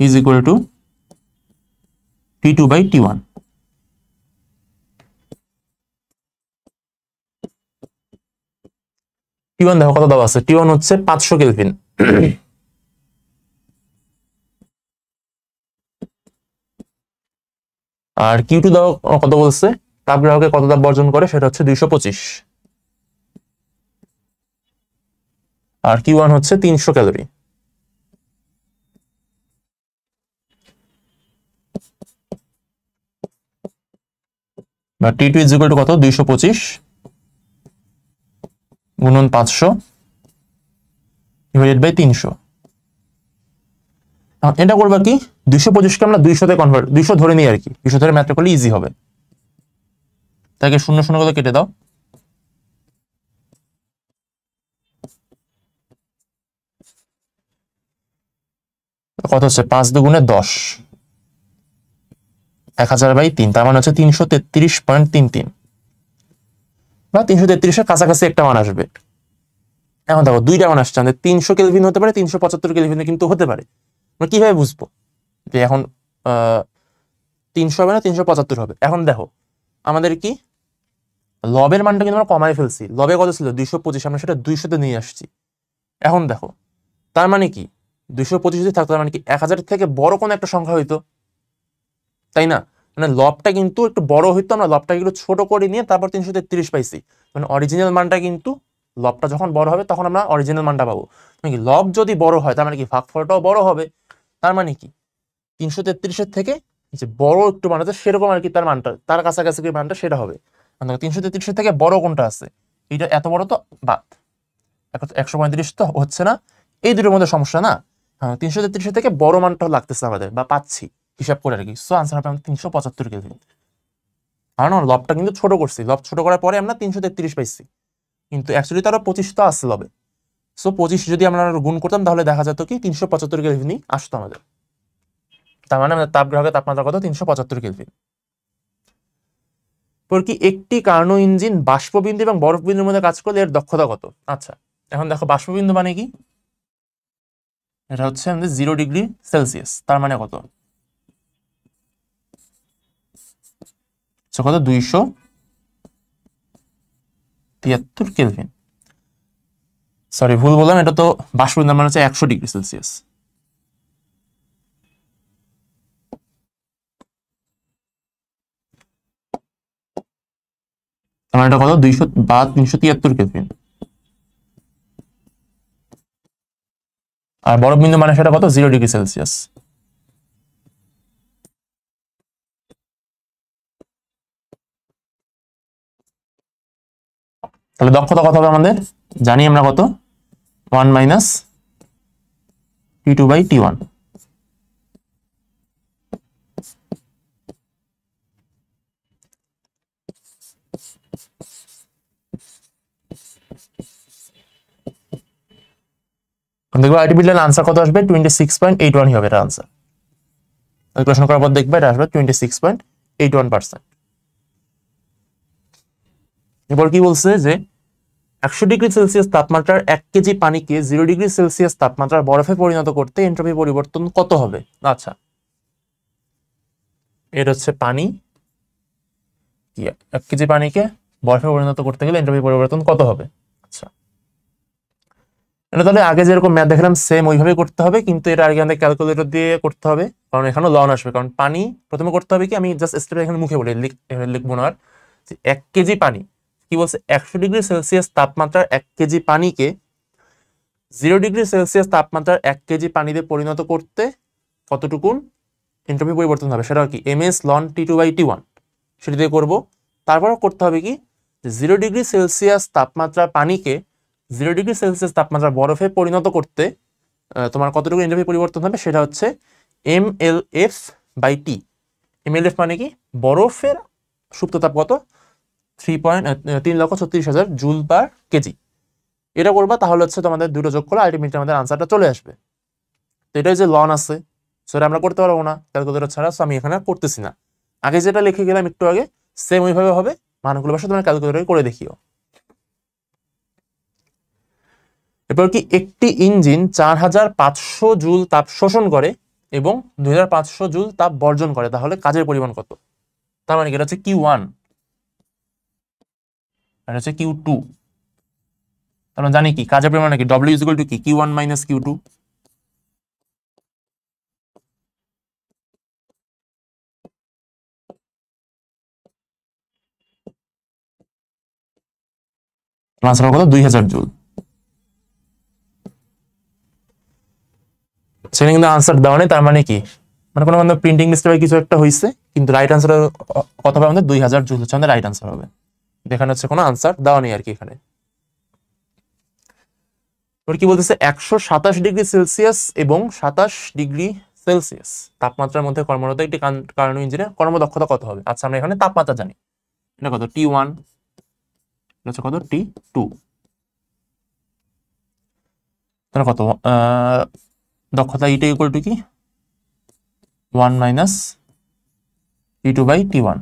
is equal two T2/T1। T1 দেখো কত দেওয়া আছে, T1 হচ্ছে 500 কেলভিন। আর Q2 দাও কত বলছে, তাপগ্রাহকে কত তাপ বর্জন করে, সেটা হচ্ছে 225। আর Q1 হচ্ছে 300 ক্যালোরি। বা T2 ইজ ইকুয়াল টু কত, 225 গুণন 500 ডিভাইডেড বাই 300। এটা করবা কি, 225কে আমরা 200-তে কনভার্ট, 200 ধরে নিই আর কি, 200 ধরে ম্যাথটা করলে ইজি হবে। তাকে 0 0 করে কেটে দাও, কত হচ্ছে 5 2 10, 1000/3, তার মানে হচ্ছে 333.33 বা 333-এর কাছাকাছি একটা মান আসবে। এখন দেখো দুইটা মান আসছে, আমাদের 300 কেলভিন হতে পারে, 375 কেলভিনে কিন্তু হতে পারে। আমরা কিভাবে বুঝবো যে এখন 300 হবে না 375 হবে? এখন দেখো আমাদের কি লবের মানটা কিন্তু আমরা কমাই ফেলছি, লবে কত ছিল 225, আমরা সেটা 200-তে নিয়ে আসছি। এখন দেখো তার মানে কি 225 যদি থাকতো, তার মানে কি 1000 থেকে বড় কোন একটা সংখ্যা হইতো, তাই না? মানে লবটা কিন্তু একটু বড় হইতো, আমরা লবটাকে একটু ছোট করে নিয়ে তারপর 333 পাইছি। মানে অরিজিনাল মানটা কিন্তু লবটা যখন বড় হবে তখন আমরা অরিজিনাল মানটা পাবো। মানে কি লব যদি বড় হয় তার মানে কি ভাগফলটাও বড় হবে। তার মানে কি 333-এর থেকে যে বড় একটু মান আছে সেরকম আর কি তার মানটা, তার কাছাকাছি মানটা সেটা হবে। 333-এর থেকে বড় কোনটা আছে, এইটা এত বড় তো বাদ, 135 তো হচ্ছে না, এই দুটোর মধ্যে সমস্যা না। 333-এর থেকে বড় মানটা লাগতেছে আমাদের বা পাচ্ছি হিসাব করে আর কি। সো আনসার হবে 375 কেলভিন। কারণ লবটা কিন্তু ছোট করছি, লব ছোট করার পরে আমরা 333 পাইছি, কিন্তু অ্যাকচুয়ালি তারা 25 তো আসছে লবে। সো 25 যদি আমরা গুণ করতাম তাহলে দেখা যেত কি 375 কেলভিনই আসতো আমাদের। তার মানে আমাদের তাপগ্রাহকের তাপমাত্রা কত, 375 কেলভিন। পর কি একটি কার্নো ইঞ্জিন বাষ্পবিন্দু এবং বরফবিন্দুর মধ্যে কাজ করলে এর দক্ষতা কত? আচ্ছা এখন দেখো বাষ্পবিন্দু মানে কি, এটা হচ্ছে আমাদের 0 ডিগ্রি সেলসিয়াস, তার মানে কত, কত 273 কেলভিন। সরি ভুল বললাম, এটা তো বাষ্পবিন্দু মানে হচ্ছে 100 ডিগ্রি সেলসিয়াস। তার মানে এটা কত 200 বা 373 কেলভিন। আর বরফবিন্দু মানে সেটা কত, 0 ডিগ্রি সেলসিয়াস। তাহলে দক্ষতা কত হবে আমাদের, জানি আমরা কত, 1 মাইনাস T2/T1। দেখবো আইটিবিটার আনসার কত আসবে, 26.81 হবে এটা আনসার। ক্যালকুলেশন করার পর দেখবে এটা আসবে 26.81%। এবার কি বলছে যে 100 ডিগ্রি সেলসিয়াস তাপমাত্রার 1 কেজি পানিকে 0 ডিগ্রি সেলসিয়াস তাপমাত্রার বরফে পরিণত করতে এন্ট্রপি পরিবর্তন কত হবে? আচ্ছা এটা হচ্ছে পানি, 1 কেজি পানিকে বরফে পরিণত করতে গেলে এন্ট্রপি পরিবর্তন কত হবে। আচ্ছা এটা তাহলে আগে যেরকম ম্যাথ দেখলাম সেম ওইভাবে করতে হবে, কিন্তু এটা আগে আমাদের ক্যালকুলেটর দিয়ে করতে হবে, কারণ এখানেও লন আসবে। কারণ পানি প্রথমে করতে হবে কি, আমি জাস্ট স্টেপ এখানে মুখে বলি, লিখবো না আর। 1 কেজি পানি কি বলছে, 100 ডিগ্রি সেলসিয়াস তাপমাত্রার 1 কেজি পানিকে 0 ডিগ্রি সেলসিয়াস তাপমাত্রার 1 কেজি পানিতে পরিণত করতে কতটুকুন এন্ট্রপি পরিবর্তন হবে, সেটা কি এমএস লন T2/T1 সেটা দিয়ে করবো। তারপর করতে হবে কি, 0 ডিগ্রি সেলসিয়াস তাপমাত্রার পানিকে 0 ডিগ্রি সেলসিয়াস তাপমাত্রার বরফে পরিণত করতে তোমার কতটুকু এন্ট্রপি পরিবর্তন হবে, সেটা হচ্ছে MLF/T। MLF মানে কি, বরফের সুপ্ত তাপ কত, 3,36,000 জুল পার কেজি। এটা করবা তাহলে হচ্ছে তোমাদের দুটো যোগ করলে আলটিমেটলি আমাদের আনসারটা চলে আসবে। তো এটাই যে লন আছে সেটা আমরা করতে পারবো না ক্যালকুলেটর ছাড়া, সো আমি এখানে করতেছি না। আগে যেটা লিখে গেলাম একটু আগে সেম ওইভাবে হবে, মানগুলো বাসা তোমরা ক্যালকুলেটরে করে দেখিও। এরপর কি একটি ইঞ্জিন 4500 জুল তাপ শোষণ করে এবং 2500 জুল তাপ বর্জন করে, তাহলে কাজের পরিমাণ কত? তার মানে এটা হচ্ছে Q1, এটা হচ্ছে Q2। আমরা জানি কি কাজের পরিমাণ কি, W ইকুয়াল টু কি, Q1 মাইনাস Q2। আনসার কত? 2000 জুল। সেটা কিন্তু আনসার দেওয়া নেই, তার মানে কি, মানে কোনো প্রিন্টিং মিস্টেক কিছু একটা হয়েছে, কিন্তু রাইট আনসার কত হবে আমাদের? 2000 জুল হচ্ছে আমাদের রাইট আনসার হবে। এখানে হচ্ছে কোনো আনসার দেওয়া নেই আর কি এখানে। ওর কি বলতেছে, 127 ডিগ্রি সেলসিয়াস এবং 27 ডিগ্রি সেলসিয়াস তাপমাত্রার মধ্যে কর্মরত একটি কার্নো ইঞ্জিনের কর্মদক্ষতা কত হবে? আচ্ছা, আমরা এখানে তাপমাত্রা জানি, এটা কত? T1, এটা হচ্ছে কত? T2। তাহলে কত দক্ষতা? ইটা ইকুয়াল টু কি, 1 মাইনাস T2 বাই T1।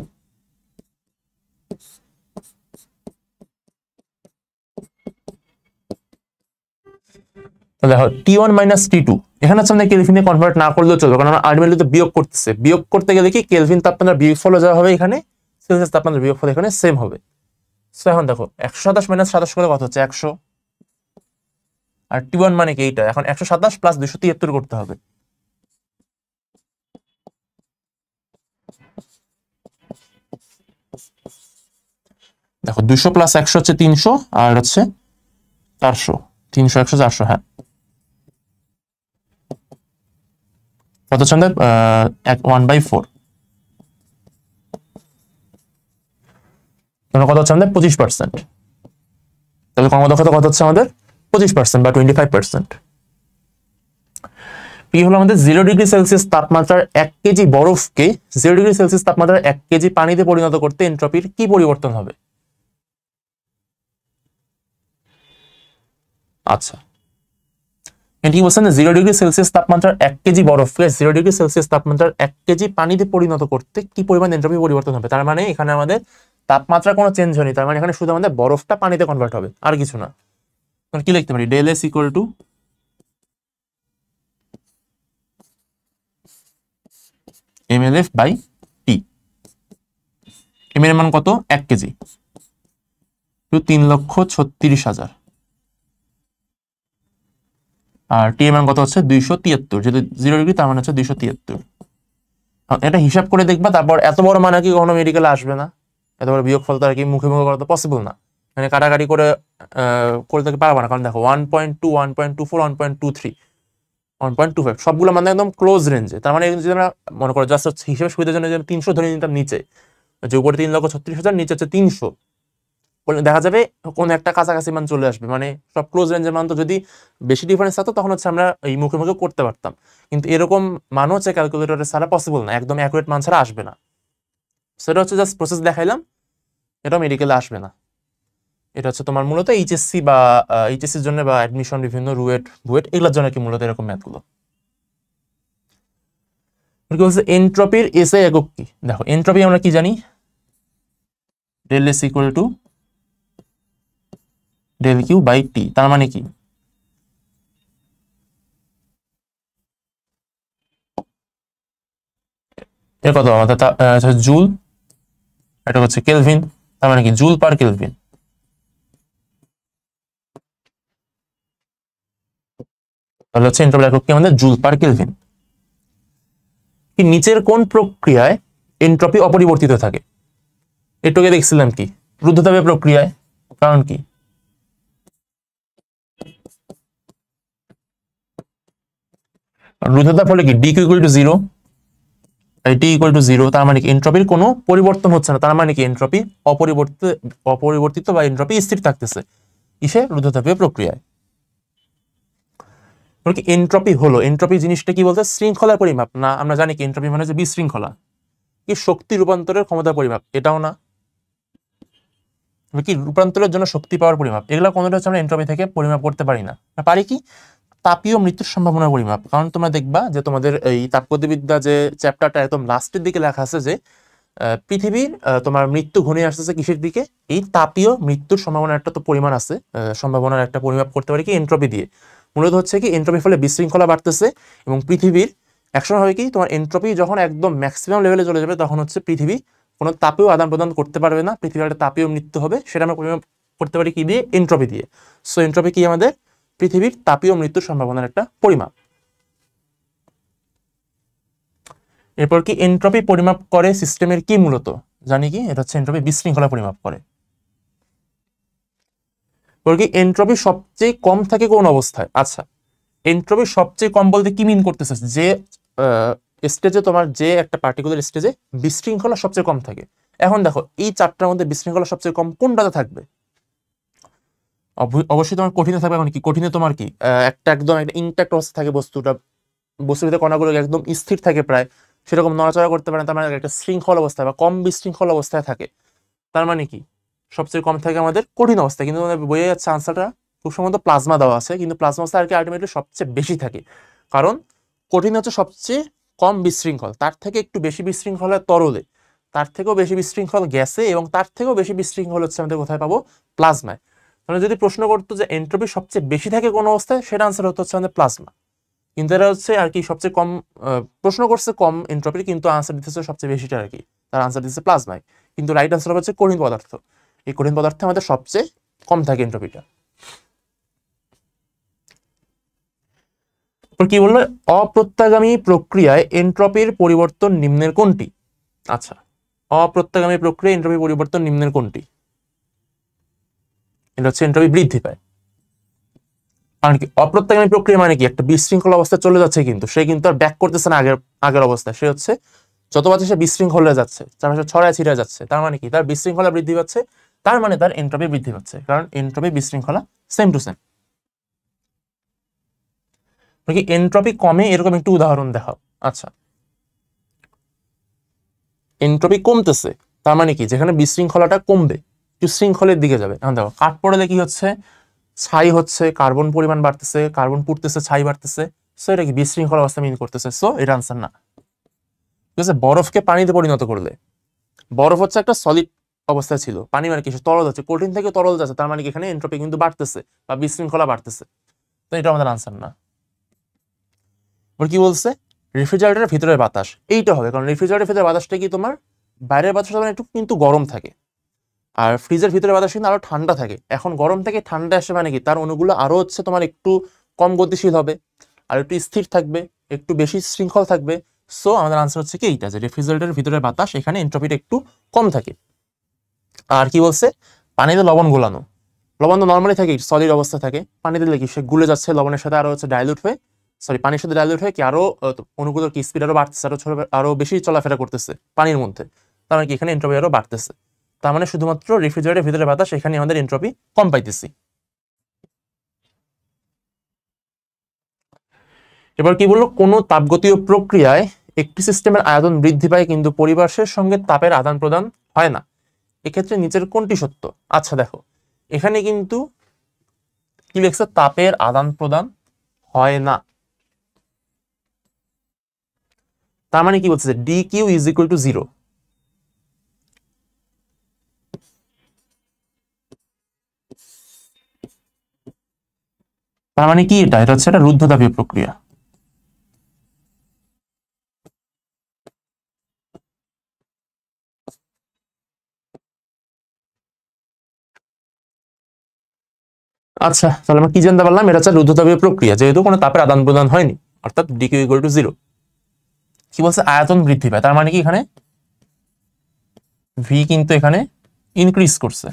দেখো T1 মাইনাস T2, এখানে হচ্ছে আমাদের কেলভিনে কনভার্ট না করলেও চলবে, কারণ আমরা আলটিমেটলি তো বিয়োগ করতেছে। বিয়োগ করতে গেলে কি কেলভিন তাপমাত্রা বিয়োগফল যা হবে এখানে, সেলসিয়াস তাপমাত্রা বিয়োগফল এখানে সেম হবে। সো এখন দেখো 127 মাইনাস 27 করে কত হচ্ছে? 100। আর T1 মানে কি এইটা, এখন 127 প্লাস 273 করতে হবে। দেখো 200 প্লাস 100 হচ্ছে 300, আর হচ্ছে 400, 300 100 400, হ্যাঁ কত হচ্ছে আমাদের? 1/4। তাহলে কত হচ্ছে আমাদের? 25%। তাহলে কর্মদক্ষতা কত হচ্ছে আমাদের? 25% বা 25%। কি হলো আমাদের? 0 ডিগ্রি সেলসিয়াস তাপমাত্রার 1 কেজি বরফকে 0 ডিগ্রি সেলসিয়াস তাপমাত্রার 1 কেজি পানিতে পরিণত করতে এনট্রপির কি পরিবর্তন হবে? আচ্ছা, এটি বলছেন 0 ডিগ্রি সেলসিয়াস তাপমাত্রার 1 কেজি বরফকে 0 ডিগ্রি সেলসিয়াস তাপমাত্রার 1 কেজি পানিতে পরিণত করতে কি পরিমাণ এনট্রপি পরিবর্তন হবে? তার মানে এখানে আমাদের তাপমাত্রা কোনো চেঞ্জ হয়নি, তার মানে এখানে শুধু আমাদের বরফটা পানিতে কনভার্ট হবে, আর কিছু না। কি লিখতে পারি? Del S equal to mLF by T. M এর মান কত? 1 কেজি, 3,36,000। আর টি এর মান কত হচ্ছে? 273, যেহেতু 0 ডিগ্রি তার মানে হচ্ছে 273। এটা হিসাব করে দেখবা, তারপর এত বড় মান কি কখনো মেডিকেলে আসবে না, এত বড় বিয়োগফল তো আর কি মুখে মুখে করা তো পসিবল না, মানে কাটাকাটি করে করতে পারবা না। কারণ দেখো 1.2, 1.24, 1.23, 1.25 সবগুলো মানে একদম ক্লোজ রেঞ্জে। তার মানে যদি আমরা মনে করো জাস্ট হিসেবে সুবিধার জন্য 300 ধরে নিতাম নিচে, যে উপরে 3,36,000, নিচে হচ্ছে 300, দেখা যাবে কোন একটা কাছাকাছি মান চলে আসবে, মানে সব ক্লোজ রেঞ্জের মান। তো যদি বেশি ডিফারেন্স থাকতো তখন হচ্ছে আমরা এই মুখে মুখে করতে পারতাম, কিন্তু এরকম মান হচ্ছে ক্যালকুলেটরে ছাড়া পসিবল না, একদম অ্যাকুরেট মান ছাড়া আসবে না। সেটা হচ্ছে জাস্ট প্রসেস দেখাইলাম, এটা মেডিকেলে আসবে না। এটা হচ্ছে তোমার মূলত এইচএসসি বা এইচএসসির জন্য বা অ্যাডমিশন বিভিন্ন রুয়েট বুয়েট এগুলোর জন্য কি মূলত এরকম ম্যাথগুলো। এনট্রপির এসআই একক কি? দেখো এনট্রপি আমরা কি জানি, del S equal to del Q by T. তার মানে কি, এর কত আমাদের জুল, এটা হচ্ছে কেলভিন, তার মানে কি জুল পার কেলভিন। তাহলে হচ্ছে এনট্রপি একক কি আমাদের? Joule per kelvin. কি নিচের কোন প্রক্রিয়ায় এনট্রপি অপরিবর্তিত থাকে? এটুকে দেখছিলাম কি, রুদ্ধতাপীয় প্রক্রিয়ায়। কারণ কি, রুদ্ধতাপ হলে কি D equal to 0, T equal to 0, তার মানে কি এনট্রপির কোনো পরিবর্তন হচ্ছে না, তার মানে কি এনট্রপি অপরিবর্তিত বা এনট্রপি স্থির থাকতেছে কিসে? রুদ্ধতাপীয় প্রক্রিয়ায়। কি এনট্রপি হলো, এনট্রপি জিনিসটা কি বলতে? শৃঙ্খলার পরিমাপ না। আমরা জানি কি এনট্রপি মানে হচ্ছে বিশৃঙ্খলা। কি শক্তি রূপান্তরের ক্ষমতার পরিমাপ? এটাও না। কি রূপান্তরের জন্য শক্তি পাওয়ার পরিমাপ? এগুলো কোনোটা হচ্ছে আমরা এনট্রপি থেকে পরিমাপ করতে পারি না। পারি কি? তাপীয় মৃত্যুর সম্ভাবনার পরিমাপ। কারণ তোমরা দেখবা যে তোমাদের এই তাপগতিবিদ্যা যে চ্যাপ্টারটা একদম লাস্টের দিকে লেখা আছে যে পৃথিবীর তোমার মৃত্যু ঘনিয়ে আসতেছে কিসের দিকে? এই তাপীয় মৃত্যুর সম্ভাবনার একটা তো পরিমাণ আছে, সম্ভাবনার একটা পরিমাপ করতে পারি কি এনট্রপি দিয়ে। মূলত হচ্ছে কি এনট্রপির ফলে বিশৃঙ্খলা বাড়তেছে এবং পৃথিবীর একসময় হবে কি তোমার এন্ট্রপি যখন একদম ম্যাক্সিমাম লেভেলে চলে যাবে তখন হচ্ছে পৃথিবী কোনো তাপেও আদান প্রদান করতে পারবে না, পৃথিবীর একটা তাপীয় মৃত্যু হবে, সেটা আমরা পরিমাপ করতে পারি কি দিয়ে? এন্ট্রপি দিয়ে। সো এন্ট্রপি কি? আমাদের পৃথিবীর তাপীয় মৃত্যুর সম্ভাবনার একটা পরিমাপ। এরপর কি এন্ট্রপি পরিমাপ করে সিস্টেমের কি? মূলত জানি কি এটা হচ্ছে এন্ট্রপি বিশৃঙ্খলা পরিমাপ করে। এরপর কি এন্ট্রপি সবচেয়ে কম থাকে কোন অবস্থায়? আচ্ছা, এন্ট্রপি সবচেয়ে কম বলতে কি মিন করতেছে? যে স্টেজে তোমার যে একটা পার্টিকুলার স্টেজে বিশৃঙ্খলা সবচেয়ে কম থাকে। এখন দেখো এই চারটার মধ্যে বিশৃঙ্খলা সবচেয়ে কম কোনটাতে থাকবে? অবশ্যই তোমার কঠিনে থাকবে। এখন কি কঠিনে তোমার কি একটা একদম একটা ইনট্যাক্ট অবস্থা থাকে, বস্তুটা বস্তুর ভিতরে কণাগুলো একদম স্থির থাকে প্রায়, সেরকম নড়াচড়া করতে পারে না, তার মানে একটা শৃঙ্খল অবস্থায় বা কম বিশৃঙ্খল অবস্থায় থাকে। তার মানে কি সবচেয়ে কম থাকে আমাদের কঠিন অবস্থায়। কিন্তু আমাদের বইয়ে যাচ্ছে আনসারটা খুব সম্ভবত প্লাজমা দেওয়া আছে, কিন্তু প্লাজমা অবস্থা আর কি আলটিমেটলি সবচেয়ে বেশি থাকে, কারণ কঠিন হচ্ছে সবচেয়ে কম বিশৃঙ্খল, তার থেকে একটু বেশি বিশৃঙ্খল হয় তরলে, তার থেকেও বেশি বিশৃঙ্খল গ্যাসে, এবং তার থেকেও বেশি বিশৃঙ্খল হচ্ছে আমাদের কোথায় পাবো? প্লাজমায়। তাহলে যদি প্রশ্ন করতো যে এন্ট্রপি সবচেয়ে বেশি থাকে কোন অবস্থায়, সেটা আনসার হতো হচ্ছে আমাদের প্লাজমা। কিন্তু এটা হচ্ছে আর কি সবচেয়ে কম প্রশ্ন করছে কম এন্ট্রপির, কিন্তু আনসার দিতেছে সবচেয়ে বেশিটা আর কি, তার আনসার দিতেছে প্লাজমায়। কিন্তু রাইট আনসার হচ্ছে কঠিন পদার্থ। এই কঠিন পদার্থে আমাদের সবচেয়ে কম থাকে এন্ট্রপিটা। কি বললো? অপ্রত্যাগামী প্রক্রিয়ায় এন্ট্রপির পরিবর্তন নিম্নের কোনটি? আচ্ছা, অপ্রত্যাগামী প্রক্রিয়ায় এন্ট্রপি পরিবর্তন নিম্নের কোনটি? এটা হচ্ছে এন্ট্রপি বৃদ্ধি পায়। কারণ কি অপ্রত্যাগামী প্রক্রিয়া মানে কি? একটা বিশৃঙ্খল অবস্থায় চলে যাচ্ছে, কিন্তু সে কিন্তু আর ব্যাক করতেছে না আগের অবস্থায়, সে হচ্ছে যত পাচ্ছে সে বিশৃঙ্খল হয়ে যাচ্ছে, চারপাশে ছড়ায় ছিড়ে যাচ্ছে। তার মানে কি তার বিশৃঙ্খলা বৃদ্ধি পাচ্ছে, তার মানে তার এন্ট্রপি বৃদ্ধি পাচ্ছে, কারণ এন্ট্রপি বিশৃঙ্খলা সেম টু সেম। কি এন্ট্রপি কমে এরকম একটু উদাহরণ দেখাও। আচ্ছা, এন্ট্রপি কমতেছে, তার মানে কি যেখানে বিশৃঙ্খলাটা কমবে একটু শৃঙ্খলের দিকে যাবে। এখন দেখো কাঠ পড়লে কি হচ্ছে? ছাই হচ্ছে, কার্বন পরিমাণ বাড়তেছে, কার্বন পুড়তেছে, ছাই বাড়তেছে। সো এটা কি বিশৃঙ্খল অবস্থা মিন করতেছে? সো এটা আনসার না। ঠিক আছে, বরফকে পানিতে পরিণত করলে, বরফ হচ্ছে একটা সলিড অবস্থায় ছিল, পানি মানে কিছু তরল যাচ্ছে, কঠিন থেকে তরল যাচ্ছে, তার মানে কি এখানে এন্ট্রপি কিন্তু বাড়তেছে বা বিশৃঙ্খলা বাড়তেছে। তো এটা আমাদের আনসার না। ওর কি বলছে? রেফ্রিজারেটরের ভিতরের বাতাস, এইটা হবে, কারণ রেফ্রিজারেটরের ভিতরে বাতাসটা কি তোমার বাইরের বাতাসটা একটু কিন্তু গরম থাকে, আর ফ্রিজের ভিতরে বাতাস কিন্তু আরো ঠান্ডা থাকে। এখন গরম থেকে ঠান্ডা আসে মানে কি তার অণুগুলো আরো হচ্ছে তোমার একটু কম গতিশীল হবে, আর একটু স্থির থাকবে, একটু বেশি শৃঙ্খল থাকবে। সো আমাদের আনসার হচ্ছে কি এইটা, যে রেফ্রিজারেটরের ভিতরের বাতাস এখানে এন্ট্রপিটা একটু কম থাকে। আর কি বলছে? পানিতে লবণ গোলানো, লবণ তো নর্মালি থাকে সলিড অবস্থা থাকে, পানিতে দিলে কি সে গুলে যাচ্ছে লবণের সাথে, আরো হচ্ছে ডাইলুট হয়ে, সরি পানির সাথে ডাইলুট হয়ে কি আরো অণুগুলোর কি স্পিড আরো বাড়তেছে, আরো বেশি চলাফেরা করতেছে পানির মধ্যে, তার মানে কি এখানে এন্ট্রপি আরো বাড়তেছে। তার মানে শুধুমাত্র রেফ্রিজারেটরের ভিতরে বাতাস, এখানে আমাদের এন্ট্রপি কম পাইতেছি। এবার কি বললো? কোনো তাপগতীয় প্রক্রিয়ায় একটি সিস্টেমের আয়তন বৃদ্ধি পায় কিন্তু পরিবেশের সঙ্গে তাপের আদান প্রদান হয় না, এক্ষেত্রে নিচের কোনটি সত্য? আচ্ছা দেখো, এখানে কিন্তু কি লিখছে? তাপের আদান প্রদান হয় না। তার মানে কি বলছে? D Q is equal to 0। তার মানে কি এটা হচ্ছে একটা রুদ্ধতাপীয় প্রক্রিয়া। আচ্ছা, তাহলে আমরা কি জানতে পারলাম? এটা হচ্ছে রুদ্ধতাপীয় প্রক্রিয়া, যেহেতু কোনো তাপের আদান প্রদান হয়নি, অর্থাৎ ডি কিউ ইকুয়াল টু 0। কি বলছে? আয়তন বৃদ্ধি পায়, তার মানে কি এখানে ভি কিন্তু এখানে ইনক্রিজ করছে।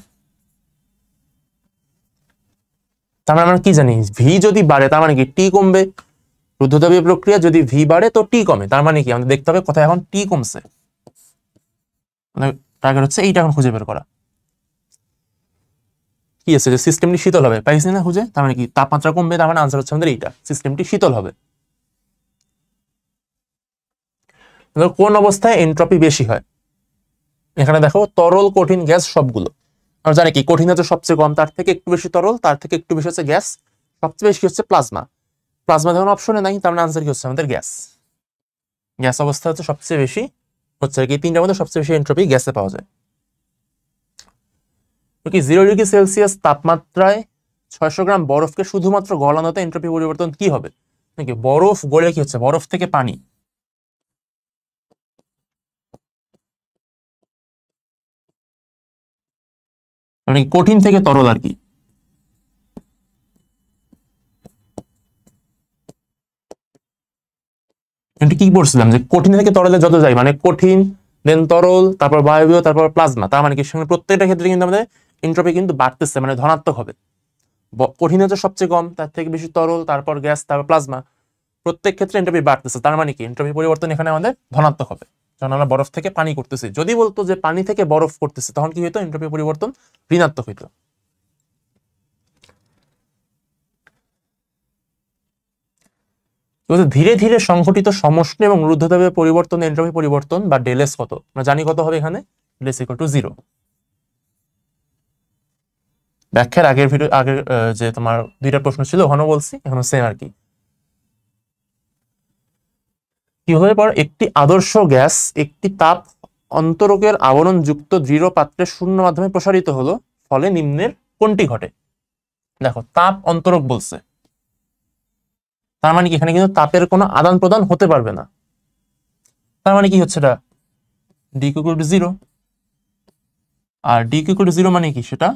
তার মানে আমরা কি জানি? ভি যদি বাড়ে তার মানে কি টি কমবে। রুদ্ধতাপীয় প্রক্রিয়া যদি ভি বাড়ে তো টি কমে, তার মানে কি আমাদের দেখতে হবে কোথায় এখন টি কমছে। টার্গেট হচ্ছে এইটা এখন খুঁজে বের করা। কি আছে? যে সিস্টেমটি শীতল হবে, পাইছি না খুঁজে, তার মানে কি তাপমাত্রা কমবে, তার মানে আনসার হচ্ছে আমাদের এইটা, সিস্টেমটি শীতল হবে। কোন অবস্থায় এন্ট্রপি বেশি হয়? এখানে দেখো তরল, কঠিন, গ্যাস সবগুলো। আমরা জানি কি কঠিন হচ্ছে সবচেয়ে কম, তার থেকে একটু বেশি তরল, তার থেকে একটু বেশি হচ্ছে গ্যাস, সবচেয়ে বেশি হচ্ছে প্লাজমা। প্লাজমা যখন অপশনে নাই, তার মানে আনসার কি হচ্ছে আমাদের গ্যাস। গ্যাস অবস্থা হচ্ছে সবচেয়ে বেশি, হচ্ছে কি তিনটার মধ্যে সবচেয়ে বেশি এন্ট্রপি গ্যাসে পাওয়া যায়। কি 0°C তাপমাত্রায় 600 গ্রাম বরফকে শুধুমাত্র গলানোতে এন্ট্রপি পরিবর্তন কি হবে? নাকি বরফ গলে কি হচ্ছে? বরফ থেকে পানি, মানে কঠিন থেকে তরল আর কি। এটা কি পড়ছিলাম যে কঠিন থেকে তরলে যত যায়, মানে কঠিন দেন তরল, তারপর বায়বীয়, তারপর প্লাজমা, তার মানে কি সঙ্গে প্রত্যেকটা ক্ষেত্রে কিন্তু আমাদের এনট্রপি কিন্তু বাড়তেছে, মানে ধনাত্মক হবে। কঠিন হচ্ছে সবচেয়ে কম, তার থেকে বেশি তরল, তারপর গ্যাস, তারপর প্লাজমা, প্রত্যেক ক্ষেত্রে এনট্রপি বাড়তেছে। তার মানে কি এনট্রপি পরিবর্তন এখানে আমাদের ধনাত্মক হবে, যখন আমরা বরফ থেকে পানি করতেছি। যদি বলতো যে পানি থেকে বরফ করতেছে, তখন কি হইতো? এনট্রপি পরিবর্তন ঋণাত্মক হইতো। ধীরে ধীরে সংঘটিত সমষ্টি এবং রুদ্ধতাপের পরিবর্তন এনট্রপি পরিবর্তন বা ডেলএস কত? আমরা জানি কত হবে এখানে, ডেলএস ইকুয়াল টু 0। ব্যাখ্যার আগের ভিডিও, আগের যে তোমার দুইটা প্রশ্ন ছিল ওখানেও বলছি, এখনো সেম আর কি। কি হয়ে পড়ে? একটি আদর্শ গ্যাস একটি তাপ অন্তরকের আবরণ যুক্ত দৃঢ় পাত্রের শূন্য মাধ্যমে প্রসারিত হলো, ফলে নিম্নের কোনটি ঘটে? দেখো, তাপ অন্তরক বলছে, তার মানে কি এখানে কিন্তু তাপের কোনো আদান প্রদান হতে পারবে না। তার মানে কি হচ্ছে, এটা ডি ইকুয়াল টু 0। আর ডি ইকুয়াল টু 0 মানে কি সেটা?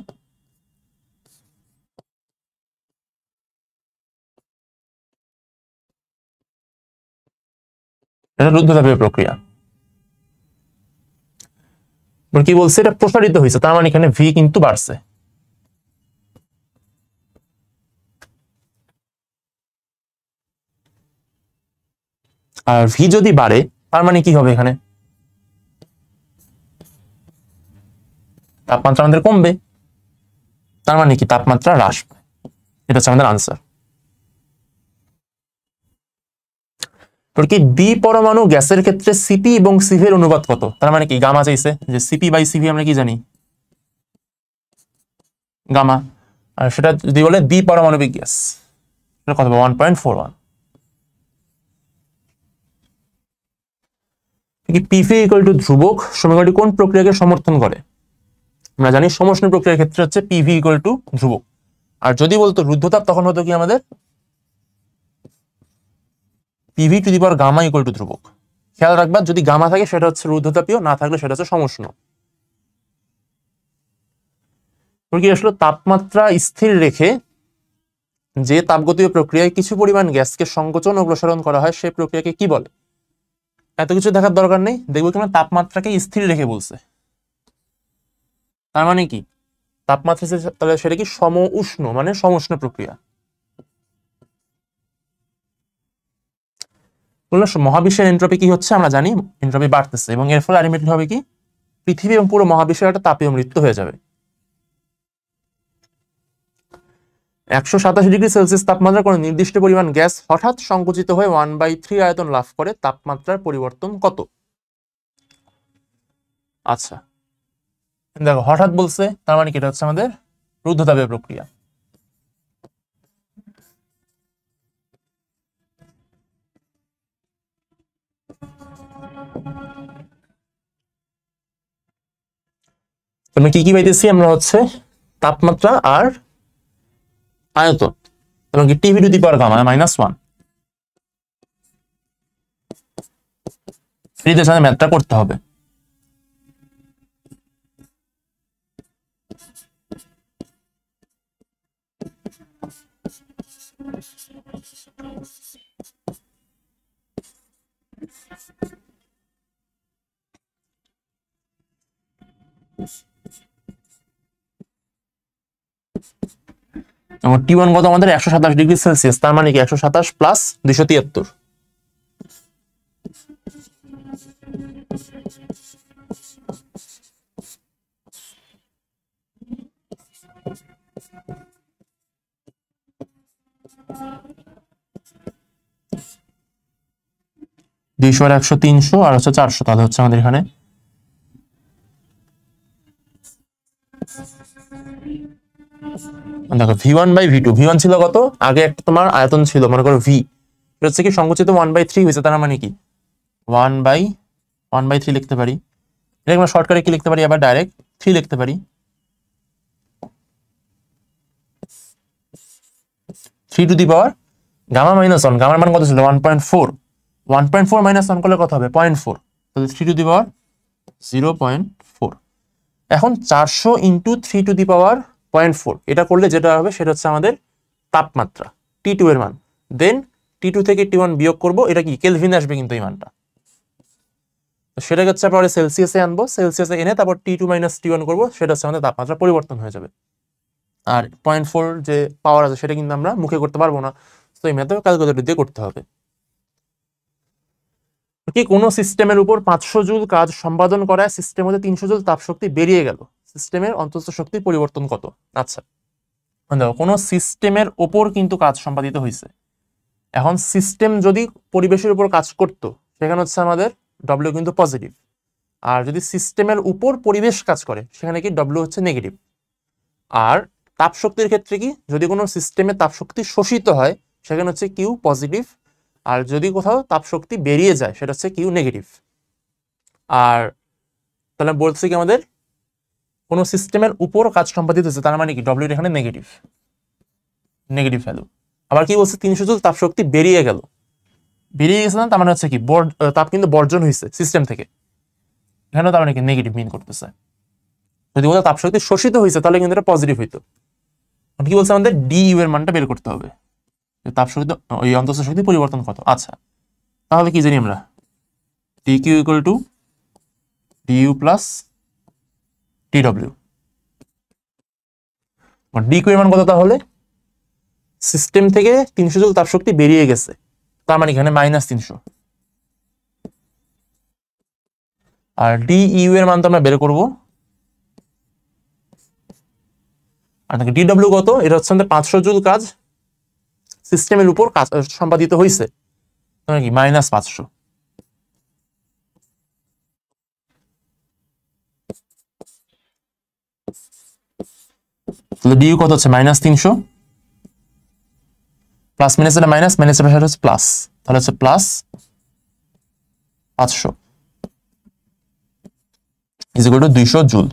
এটা রুদ্ধতাপীয় প্রক্রিয়া। কি বলছে? এটা প্রসারিত হয়েছে, তার মানে এখানে ভি কিন্তু বাড়ছে। আর ভি যদি বাড়ে তার মানে কি হবে? এখানে তাপমাত্রা আমাদের কমবে, তার মানে কি তাপমাত্রা হ্রাস পায়। এটা হচ্ছে আমাদের আনসার। কি দ্বি পরমাণু গ্যাসের ক্ষেত্রে সিপি এবং সিভি এর অনুপাত কত? তার মানে কি গামা চাইছে, যে সিপি বাই সিভি আমরা কি জানি? গামা। আর সেটা যদি বলে দ্বি পারমাণবিক গ্যাস, সেটা কত হবে? 1.41। পিভি ইকুয়াল টু ধ্রুবক সমীকরণটি কোন প্রক্রিয়াকে সমর্থন করে? আমরা জানি সমষ্ণ প্রক্রিয়ার ক্ষেত্রে হচ্ছে পিভি ইকুয়াল টু ধ্রুবক। আর যদি বলতো রুদ্ধতাপ, তখন হতো কি আমাদের PV to the power gamma equal to ধ্রুবক। খেয়াল রাখবা, যদি গামা থাকে সেটা হচ্ছে রুদ্ধতাপীয়, না থাকলে সেটা হচ্ছে সমষ্ণ। কি আসলে তাপমাত্রা স্থির রেখে যে তাপগতীয় প্রক্রিয়ায় কিছু পরিমাণ গ্যাসকে সংকোচন ও প্রসারণ করা হয়, সেই প্রক্রিয়াকে কি বলে? এত কিছু দেখার দরকার নেই, দেখবো কেন তাপমাত্রাকে স্থির রেখে বলছে। তার মানে কি তাপমাত্রা, তাহলে সেটা কি সম উষ্ণ, মানে সমউষ্ণ প্রক্রিয়া। মহাবিশ্বের এনট্রপি কি হচ্ছে? আমরা জানি এনট্রপি বাড়তেছে, এবং এর ফলে আলটিমেটলি হবে কি পৃথিবী এবং পুরো মহাবিশ্বের একটা তাপীয় মৃত্যু হয়ে যাবে। 187°C তাপমাত্রা কোনো নির্দিষ্ট পরিমাণ গ্যাস হঠাৎ সংকুচিত হয়ে 1/3 আয়তন লাভ করে, তাপমাত্রার পরিবর্তন কত? আচ্ছা দেখো, হঠাৎ বলছে, তার মানে কি এটা হচ্ছে আমাদের রুদ্ধতাপীয় প্রক্রিয়া। কি কি পাইতেছি আমরা? হচ্ছে তাপমাত্রা আর আয়তন, এবং কি TV to the power gamma -1। এদের সাথে ম্যাথটা করতে হবে। T1 কত আমাদের? 127°C, তার মানে কি 127 প্লাস 273। দুইশো আর 100 300, আর হচ্ছে 400, তাহলে হচ্ছে আমাদের এখানে দেখো V1/V2। V1 ছিল কত? আগে একটা তোমার আয়তন ছিল, মনে করো ভি, এটা হচ্ছে কি সংকুচিত 1/3 হয়েছে, তার মানে কি 1/3 লিখতে পারি। এটা আমরা শর্টকাটে কি লিখতে পারি? আবার ডাইরেক্ট 3 লিখতে পারি। 3 টু দি পাওয়ার গামা -1, গামার মান কত ছিল? 1.4। 1.4 -1 করলে কত হবে? 0.4, তাহলে 3 টু দি পাওয়ার 0.4। এখন 400 ইন্টু 3^4 এটা করলে যেটা হবে সেটা হচ্ছে আমাদের তাপমাত্রা T2 এর মান। দেন T2 থেকে T1 বিয়োগ করব, এটা কি কেলভিনে আসবে কিন্তু এই মানটা। সেটাকে হচ্ছে পরে সেলসিয়াসে আনবো, সেলসিয়াসে এনে তারপর T2 মাইনাস T1 করবো, সেটা হচ্ছে আমাদের তাপমাত্রা পরিবর্তন হয়ে যাবে। আর 0.4 যে পাওয়ার আছে সেটা কিন্তু আমরা মুখে করতে পারবো না, তো এই মেথড ক্যালকুলেটর দিয়ে করতে হবে। কি কোনো সিস্টেমের উপর 500 জুল কাজ সম্পাদন করায় সিস্টেম হতে 300 জুল তাপ শক্তি বেরিয়ে গেল, সিস্টেমের অন্তঃস্থ শক্তির পরিবর্তন কত? আচ্ছা দেখো, কোনো সিস্টেমের ওপর কিন্তু কাজ সম্পাদিত হয়েছে। এখন সিস্টেম যদি পরিবেশের উপর কাজ করতো সেখানে হচ্ছে আমাদের ডব্লিউ কিন্তু পজিটিভ, আর যদি সিস্টেমের উপর পরিবেশ কাজ করে সেখানে কি ডব্লিউ হচ্ছে নেগেটিভ। আর তাপ শক্তির ক্ষেত্রে কি, যদি কোনো সিস্টেমে তাপ শক্তি শোষিত হয় সেখানে হচ্ছে কিউ পজিটিভ, আর যদি কোথাও তাপ শক্তি বেরিয়ে যায় সেটা হচ্ছে কিউ নেগেটিভ। আর তাহলে বলছে কি আমাদের কোনো সিস্টেমের উপর কাজ সম্পাদিত হচ্ছে, তার মানে কি ডব্লিউ এখানে নেগেটিভ, নেগেটিভ ভ্যালু। আবার কি বলছে 300 জুল তাপ শক্তি বেরিয়ে গেল, বেরিয়ে গেছে না, তার মানে হচ্ছে কি তাপ কিন্তু বর্জন হয়েছে সিস্টেম থেকে, এখানে তার মানে কি নেগেটিভ মিন করতেছে। যদি কোথাও তাপ শক্তি শোষিত হয়েছে তাহলে কিন্তু এটা পজিটিভ হইতো। কি বলছে আমাদের ডিইউ এর মানটা বের করতে হবে, তাপ শক্তি ওই অন্তঃস্থ শক্তি পরিবর্তন কত। আচ্ছা তাহলে কি জানি আমরা, DQ equal to DU plus DW. DQ এর মান কত? তাহলে সিস্টেম থেকে 300 জুল তাপ শক্তি বেরিয়ে গেছে, তার মানে এখানে -300। আর ডিইউ এর মান তো আমরা বের করবো, আর ডিডব্লিউ কত? এটা হচ্ছে আমাদের 500 জুল কাজ সিস্টেমের উপর কাজ সম্পাদিত হয়েছে, তার মানে কি -500। তাহলে ডিইউ কত হচ্ছে -300, প্লাস মাইনাস এটা মাইনাস, মাইনাসের পাশে হচ্ছে প্লাস, তাহলে হচ্ছে plus 500 is equal two 200 joule.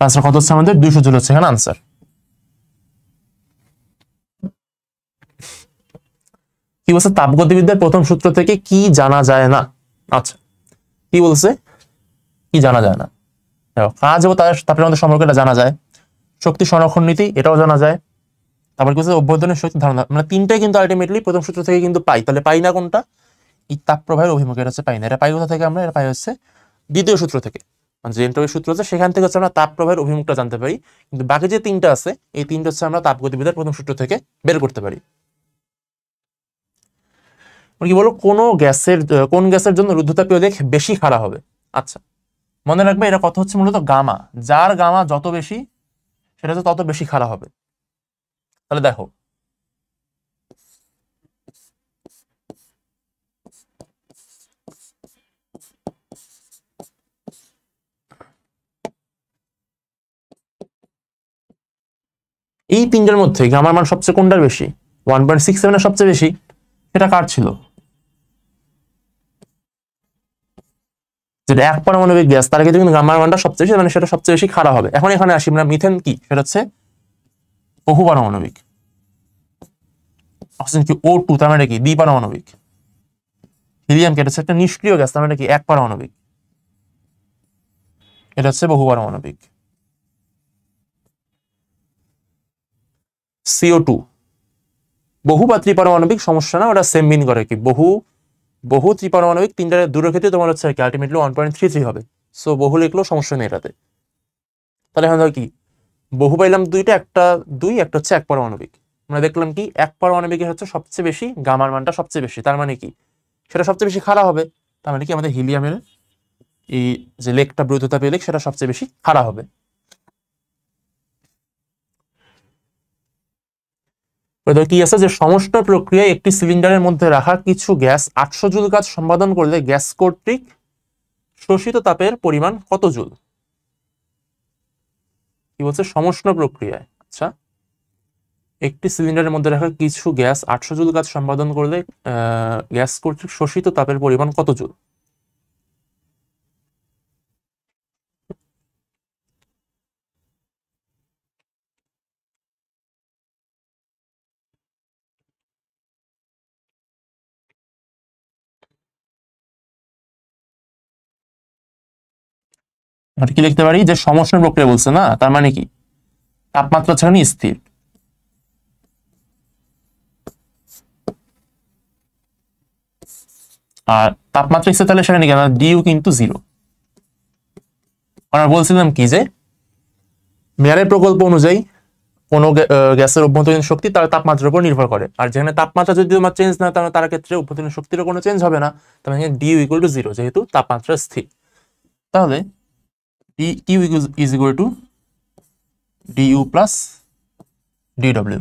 Answer কত হচ্ছে আমাদের? 200 জুল হচ্ছে এখানে আনসার। কি বলছে তাপগতিবিদ্যার প্রথম সূত্র থেকে কি জানা যায় না? আচ্ছা কি বলছে কি জানা যায় না? কাজ এবং তাপের মধ্যে সম্পর্ক এটা জানা যায়, শক্তি সংরক্ষণ নীতি এটাও জানা যায়, তারপর কি বলছে অভ্যন্তরীণ শক্তি ধারণা, মানে তিনটাই কিন্তু আলটিমেটলি প্রথম সূত্র থেকে কিন্তু পাই। তাহলে পাই না কোনটা? এই তাপ প্রবাহের অভিমুখ, এটা হচ্ছে পাই না। এটা পাই কোথা থেকে আমরা? এটা পাই হচ্ছে দ্বিতীয় সূত্র থেকে, মানে যে এন্ট্রপির সূত্র আছে সেখান থেকে হচ্ছে আমরা তাপ প্রবাহের অভিমুখটা জানতে পারি। কিন্তু বাকি যে তিনটা আছে এই তিনটা হচ্ছে আমরা তাপগতিবিদ্যার প্রথম সূত্র থেকে বের করতে পারি। কি বলো কোন গ্যাসের জন্য রুদ্ধতাপীয় দিক বেশি খাড়া হবে? আচ্ছা মনে রাখবে এটা কথা হচ্ছে মূলত গামা, যার গামা যত বেশি সেটা হচ্ছে তত বেশি খাড়া হবে। তাহলে দেখো এই তিনটার মধ্যে গামার মান সবচেয়ে কোনটার বেশি? 1.67 সবচেয়ে বেশি, সেটা কার ছিল? যেটা এক পারমাণবিক গ্যাস তার ক্ষেত্রে কিন্তু গামার মানটা সবচেয়ে বেশি, মানে সেটা সবচেয়ে বেশি খাড়া হবে। এখন এখানে আসি আমরা, মিথেন কি? সেটা হচ্ছে বহু পারমাণবিক। অক্সিজেন কি O2, তার মানে কি দ্বিপারমাণবিক। হিলিয়াম কি? এটা হচ্ছে একটা নিষ্ক্রিয় গ্যাস, তার মানে কি এক পারমাণবিক, এটা হচ্ছে বহু পারমাণবিক। CO2 বহু বা ত্রিপারমাণবিক সমস্যা না, ওটা সেম মিন করে কি বহু ত্রিপারমাণবিক তিনটার দূরের ক্ষেত্রে তোমার হচ্ছে কি আলটিমেটলি 1.33 হবে। সো বহু লিখলেও সমস্যা নেই এটাতে। তাহলে এখন কি বহু পাইলাম দুইটা, একটা দুই, একটা হচ্ছে এক পারমাণবিক। আমরা দেখলাম কি এক পারমাণবিকের হচ্ছে সবচেয়ে বেশি গামার মানটা সবচেয়ে বেশি, তার মানে কি সেটা সবচেয়ে বেশি খাড়া হবে। তার মানে কি আমাদের হিলিয়ামের এই যে লেকটা বৈধতাপীয় লেক সেটা সবচেয়ে বেশি খাড়া হবে। কি আছে যে সমষ্ট প্রক্রিয়ায় একটি সিলিন্ডারের মধ্যে রাখা কিছু গ্যাস 800 জুল কাজ সম্পাদন করলে গ্যাস কর্তৃক শোষিত তাপের পরিমাণ কত জুল? কি বলছে সমষ্ণ প্রক্রিয়ায়, আচ্ছা একটি সিলিন্ডারের মধ্যে রাখা কিছু গ্যাস 800 জুল কাজ সম্পাদন করলে গ্যাস কর্তৃক শোষিত তাপের পরিমাণ কত জুল? আর কি লিখতে পারি যে সমষ্ণ প্রক্রিয়া বলছে না, তার মানে কি তাপমাত্রা ছাড়ানি স্থির। আর তাপমাত্রা স্থির তাহলে সেখানে কেন ডিইউ কিন্তু 0। আমরা বলছিলাম কি যে মেয়ারের প্রকল্প অনুযায়ী কোনো গ্যাসের অভ্যন্তরীণ শক্তি তার তাপমাত্রার উপর নির্ভর করে, আর যেখানে তাপমাত্রা যদি তোমার চেঞ্জ না তাহলে তার ক্ষেত্রে অভ্যন্তরীণ শক্তিরও কোনো চেঞ্জ হবে না। তার মানে ডিইউ ইকুয়াল টু 0 যেহেতু তাপমাত্রা স্থির। তাহলে DU is equal two DU plus DW.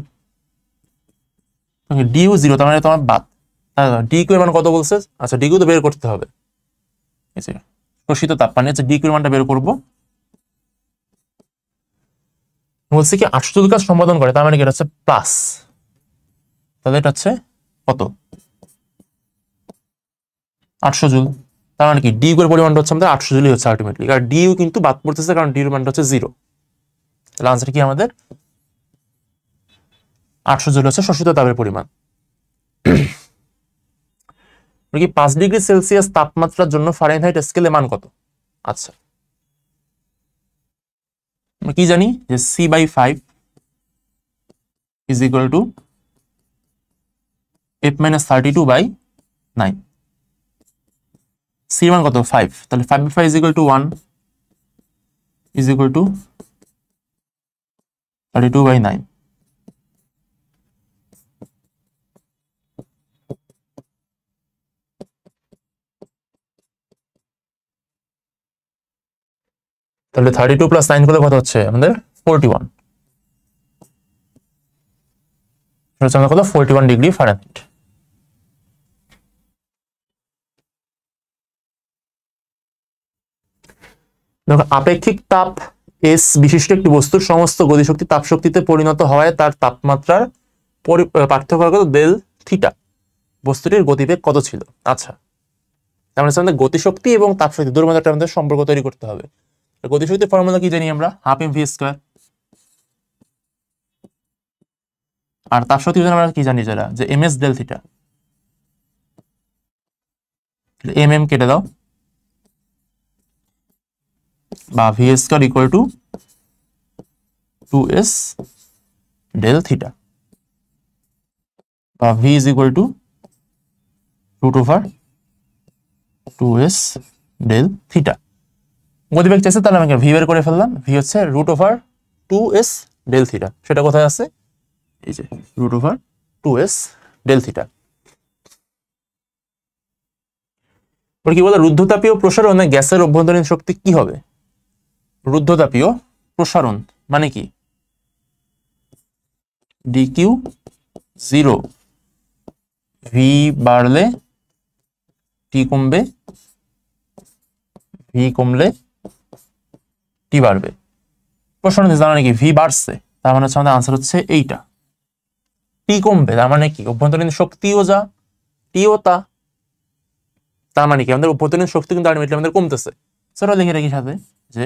DU 0 তার মানে তোমার বাদ। ডিকিউ এর মান কত বলছে? আচ্ছা ডিকিউ তো বের করতে হবে, শোষিত তাপ মানে হচ্ছে ডিকিউ এর মানটা বের করব। বলছে কি 800 জুল কাজ সম্পাদন করে, তার মানে কি এটা হচ্ছে প্লাস, তাহলে এটা হচ্ছে কত 800 জুল। তার মানে কি ডিইউ এর পরিমাণটা হচ্ছে আমাদের 800 জুলই হচ্ছে আলটিমেটলি, আর ডিইউ কিন্তু বাদ পড়তেছে কারণ ডিইউ এর মানটা হচ্ছে 0। তাহলে आंसर কি আমাদের 800 জুল হচ্ছে শোষিত তাপের পরিমাণ। কি 5 ডিগ্রি সেলসিয়াস তাপমাত্রার জন্য ফারেনহাইট স্কেলে মান কত? আচ্ছা আমরা কি জানি যে C/5 is equal to F-32/9। C মান কত 5, তাহলে 5/5 is equal to 1 is equal to 32/9। তাহলে 32 প্লাস 9 করলে কত হচ্ছে আমাদের 41। হচ্ছে আমাদের কত 41 ডিগ্রি ফারেনহাইট। দেখো আপেক্ষিক তাপ এস বিশিষ্ট একটি বস্তুর সমস্ত গতিশক্তি তাপশক্তিতে পরিণত হওয়ায় তার তাপমাত্রার পার্থক্য কত ডেল থিটা। বস্তুটির গতিবেগ কত ছিল? আচ্ছা তার মানে আমাদের গতিশক্তি এবং তাপশক্তি দুটোর মধ্যে একটা সম্পর্ক তৈরি করতে হবে। গতিশক্তির ফর্মুলা কি জানি আমরা, হাফ এম ভি স্কয়ার। আর তাপশক্তি আমরা কি জানি যেটা যে M S del theta. M M কেটে দাও, বা V square equal to 2s del theta, বা V is equal to √2s del theta. গতিবেগ চাইছে তাহলে আমাকে ভি বের করে ফেললাম, ভি হচ্ছে √2s ডেল থিটা। সেটা কোথায় আছে? এই যে √2s ডেল থিটা। কি বলে রুদ্ধতাপীয় প্রসারণে গ্যাসের অভ্যন্তরীণ শক্তি কি হবে? রুদ্ধতাপীয় প্রসারণ মানে কি ডিকিউ 0, ভি বাড়লে টি কমবে, ভি কমলে টি বাড়বে। প্রসারণ জানা নাকি ভি বাড়ছে, তার মানে হচ্ছে আমাদের আনসার হচ্ছে এইটা। টি কমবে তার মানে কি অভ্যন্তরীণ শক্তিও যা টিও তা, তার মানে কি আমাদের অভ্যন্তরীণ শক্তি কিন্তু আলটিমেটলি আমাদের কমতেছে। সেটা লিখে রাখি সাথে যে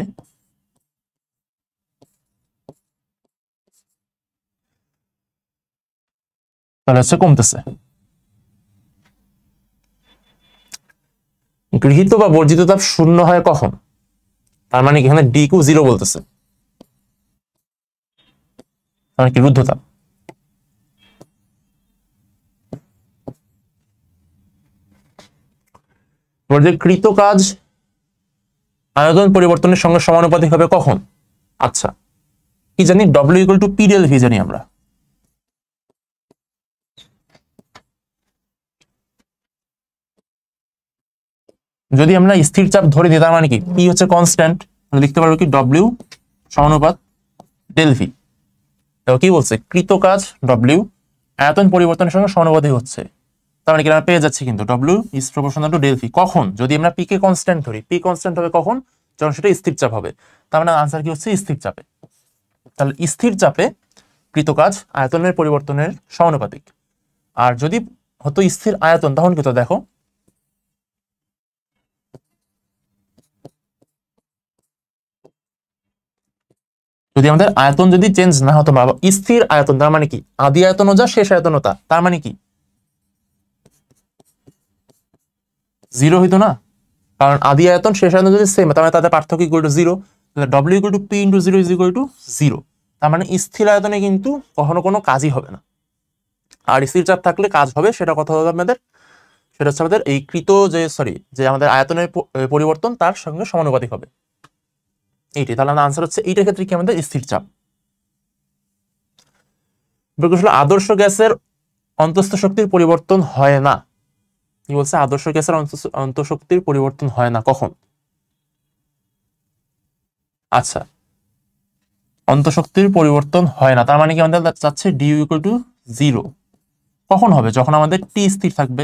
তাহলে হচ্ছে কমতেছে। গৃহীত বা বর্জিত তাপ শূন্য হয় কখন? তার মানে কি এখানে ডিকিউ 0 বলতেছে, তার মানে কি রুদ্ধতাপ। কৃত কাজ আয়তন পরিবর্তনের সঙ্গে সমানুপাতিক হবে কখন? আচ্ছা কি জানি W equal to P del V জানি আমরা। যদি আমরা স্থির চাপ ধরে দিই তার মানে কি পি হচ্ছে কনস্ট্যান্ট, লিখতে পারবো কি ডব্লিউ সমানুপাত ডেল ভি। তো কি বলছে কৃত কাজ ডব্লিউ আয়তন পরিবর্তনের সঙ্গে সমানুপাতিক হচ্ছে, তার মানে কি আমরা পেয়ে যাচ্ছি কিন্তু W is proportional to del V. কখন? যদি আমরা পি কে কনস্ট্যান্ট ধরি। পি কনস্ট্যান্ট হবে কখন? যখন সেটা স্থির চাপ হবে। তার মানে আনসার কি হচ্ছে স্থির চাপে। তাহলে স্থির চাপে কৃত কাজ আয়তনের পরিবর্তনের সমানুপাতিক। আর যদি হতো স্থির আয়তন তখন কি তো দেখো যদি আমাদের আয়তন যদি চেঞ্জ না হতো বা স্থির আয়তন, তার মানে কি আদি আয়তনও যা শেষ আয়তনও তা, তার মানে কি 0 হইতো না। কারণ আদি আয়তন শেষ আয়তন যদি সেম, তার মানে তাদের পার্থক্য ইকুয়াল টু 0, তাহলে W equal to P into 0 is equal to 0। তার মানে স্থির আয়তনে কিন্তু কখনো কোনো কাজই হবে না। আর স্থির চাপ থাকলে কাজ হবে, সেটা কথা হবে আমাদের, সেটা হচ্ছে আমাদের এই কৃত যে আমাদের আয়তনের পরিবর্তন তার সঙ্গে সমানুপাতিক হবে এইটি। তাহলে আমাদের আনসার হচ্ছে এইটার ক্ষেত্রে কি আমাদের স্থির চাপ। আদর্শ গ্যাসের অন্তঃস্থ শক্তির পরিবর্তন হয় না। কি বলছে? আদর্শ গ্যাসের অন্তঃশক্তির পরিবর্তন হয় না কখন? আচ্ছা, অন্তঃশক্তির পরিবর্তন হয় না, তার মানে কি আমাদের চাচ্ছে ডিউ ইকুয়াল টু 0। কখন হবে? যখন আমাদের টি স্থির থাকবে।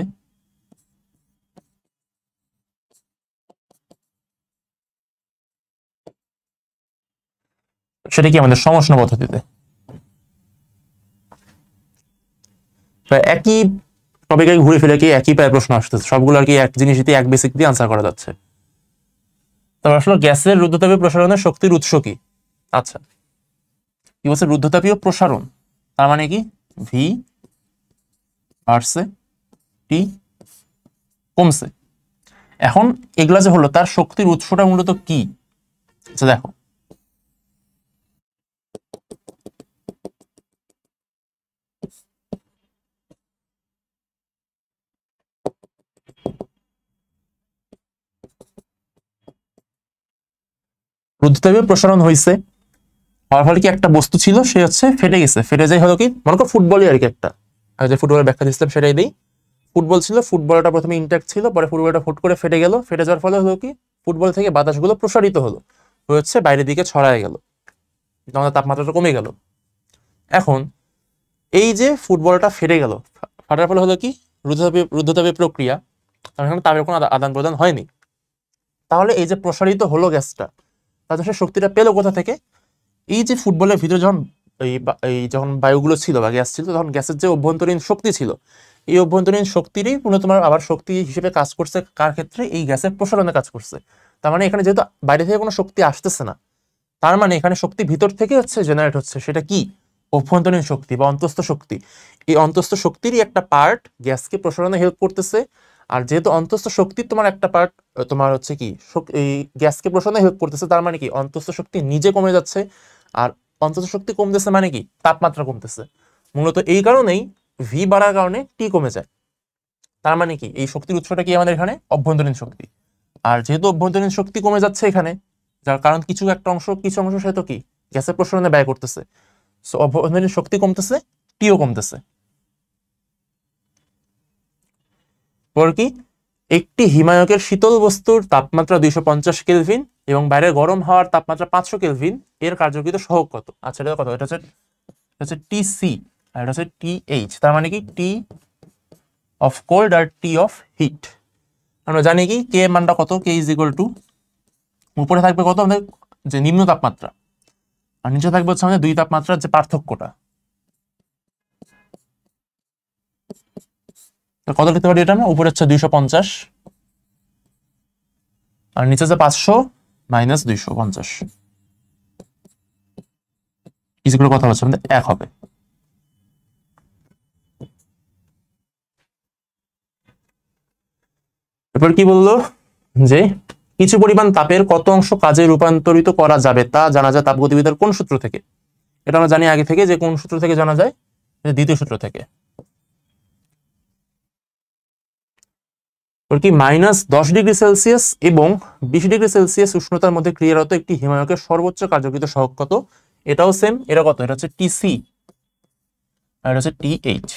সেটা কি আমাদের সমষ্ণ পদ্ধতিতে। একই টপিকে ঘুরে ফিরে কি একই প্রায় প্রশ্ন আসতেছে, সবগুলো আর কি এক জিনিস দিয়ে এক বেসিক দিয়ে আনসার করা যাচ্ছে। তারপর আসলে গ্যাসের রুদ্ধতাপীয় প্রসারণের শক্তির উৎস কি? আচ্ছা, কি বলছে? রুদ্ধতাপীয় প্রসারণ, তার মানে কি ভি বাড়ছে, টি কমছে। এখন এগুলা যে হলো, তার শক্তির উৎসটা মূলত কি? আচ্ছা দেখো, রুদ্ধতাপীয় প্রসারণ হয়েছে, হওয়ার ফলে কি একটা বস্তু ছিল সে হচ্ছে ফেটে গেছে। ফেটে যাই হলো কি, মনে করো ফুটবলই আর কি, একটা যে ফুটবলের ব্যাখ্যা দিচ্ছিলাম সেটাই দিই। ফুটবল ছিল, ফুটবলটা প্রথমে ইনট্যাক্ট ছিল, পরে ফুটবলটা ফুট করে ফেটে গেল। ফেটে যাওয়ার ফলে হলো কি, ফুটবল থেকে বাতাসগুলো প্রসারিত হলো, হচ্ছে বাইরের দিকে ছড়ায় গেল, আমাদের তাপমাত্রাটা কমে গেল। এখন এই যে ফুটবলটা ফেটে গেল, ফাটার ফলে হলো কি, রুদ্ধতাপীয় প্রক্রিয়া, এখানে তাপের কোনো আদান প্রদান হয়নি। তাহলে এই যে প্রসারিত হলো গ্যাসটা, তাদের সে শক্তিটা পেলো কোথা থেকে? এই যে ফুটবলের ভিতরে যখন যখন বায়ুগুলো ছিল বা গ্যাস ছিল, তখন গ্যাসের যে অভ্যন্তরীণ শক্তি ছিল, এই অভ্যন্তরীণ শক্তিরই তোমার আবার শক্তি হিসেবে কাজ করছে কার ক্ষেত্রে? এই গ্যাসের প্রসারণে কাজ করছে। তার মানে এখানে যেহেতু বাইরে থেকে কোনো শক্তি আসতেছে না, তার মানে এখানে শক্তি ভিতর থেকে হচ্ছে জেনারেট হচ্ছে। সেটা কি? অভ্যন্তরীণ শক্তি বা অন্তঃস্থ শক্তি। এই অন্তঃস্থ শক্তিরই একটা পার্ট গ্যাসকে প্রসারণে হেল্প করতেছে। আর যেহেতু অন্তঃস্থ শক্তির তোমার একটা পার্ট তোমার হচ্ছে কি এই গ্যাসকে প্রসারণে হেল্প করতেছে, তার মানে কি অন্তঃস্থ শক্তি নিজে কমে যাচ্ছে। আর অন্তঃস্থ শক্তি কমতেছে মানে কি? তাপমাত্রা কমতেছে। মূলত এই কারণেই ভি বাড়ার কারণে টি কমে যায়। তার মানে কি এই শক্তির উৎসটা কি আমাদের এখানে? অভ্যন্তরীণ শক্তি। আর যেহেতু অভ্যন্তরীণ শক্তি কমে যাচ্ছে এখানে, যার কারণ কিছু অংশ সে তো কি গ্যাসের প্রসারণে ব্যয় করতেছে, সো অভ্যন্তরীণ শক্তি কমতেছে, টিও কমতেছে। পর কি, একটি হিমায়কের শীতল বস্তুর তাপমাত্রা 250 কেলভিন এবং বাইরের গরম হওয়ার তাপমাত্রা 500 কেলভিন, এর কার্যকৃত সহগ কত? আচ্ছা, এটা কত? এটা হচ্ছে টিসি আর এটা হচ্ছে টিএইচ। তার মানে কি টি অফ কোল্ড আর টি অফ হিট। আমরা জানি কি কে মানটা কত? কে ইজ ইকুয়াল টু, উপরে থাকবে কত আমাদের যে নিম্ন তাপমাত্রা, আর নিচে থাকবে হচ্ছে আমাদের দুই তাপমাত্রার যে পার্থক্যটা। কত লিখতে পারি এটা? না, উপরে হচ্ছে 250 আর নিচে যে 500 মাইনাস 250 ইজিগুলো কথা হচ্ছে আমাদের 1 হবে। এরপর কি বললো যে কিছু পরিমাণ তাপের কত অংশ কাজে রূপান্তরিত করা যাবে তা জানা যায় তাপগতিবিদ্যার কোন সূত্র থেকে? এটা আমরা জানি আগে থেকে, যে কোন সূত্র থেকে জানা যায়? দ্বিতীয় সূত্র থেকে। কি -10°C এবং 20°C উষ্ণতার মধ্যে ক্রিয়ারত একটি হিমায়কের সর্বোচ্চ কার্যকৃত সহগ কত? এটাও সেম। এটা কত? এটা হচ্ছে টিসি আর এটা হচ্ছে টিএইচ।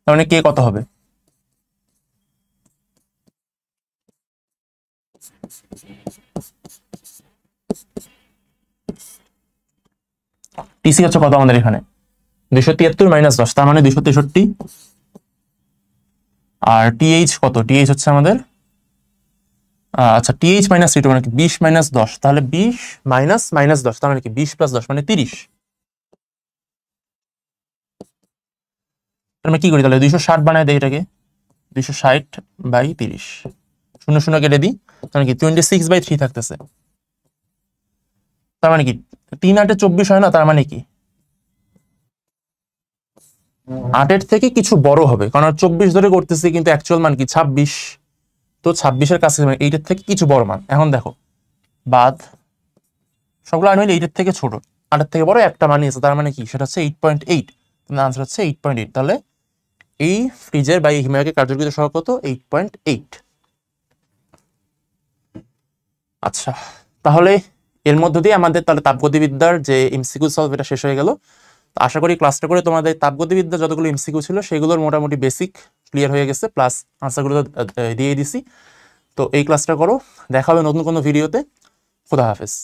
তার মানে কে কত হবে? টিসি হচ্ছে কত আমাদের এখানে? 273 মাইনাস 10, তার মানে 263। আর টিএইচ কত? টিএইচ হচ্ছে আমাদের আচ্ছা টিএইচ মাইনাস টি মানে কি 20 মাইনাস 10, তাহলে 20 মাইনাস 10 তার মানে কি 20 প্লাস 10 মানে 30। তার মানে কি করি তাহলে? 260 বানায় দেয় এটাকে, 260 বাই 30, 0 কেটে দিই, তার মানে কি 26/3 থাকতেছে। তার মানে কি 3 8 24 হয় না? তার মানে কি 8 থেকে কিছু বড় হবে, কারণ 24 ধরে করতেছি কিন্তু অ্যাকচুয়াল মান কি 26। তো 26-এর কাছে মানে 8-এর থেকে কিছু বড় মান। এখন দেখো বাদ সবগুলো আনইল 8-এর থেকে ছোট, 8-এর থেকে বড় একটা মানই আছে, তার মানে কি সেটা হচ্ছে 8.8। আনসার হচ্ছে 8.8। তাহলে এই ফ্রিজের বা এই হিমায়কের কার্যকরিতা সহগ কত? 8.8। আচ্ছা, তাহলে এর মধ্য দিয়ে আমাদের তাহলে তাপগতিবিদ্যার যে এমসিকিউ সলভ এটা শেষ হয়ে গেল। তো আশা করি ক্লাসটা করে তোমাদের তাপগতিবিদ্যা যতগুলো এমসিকিউ ছিল সেগুলোর মোটামুটি বেসিক ক্লিয়ার হয়ে গেছে, প্লাস আনসারগুলো দিয়ে দিছি। তো এই ক্লাসটা করো, দেখা হবে নতুন কোনো ভিডিওতে। খোদা হাফেজ।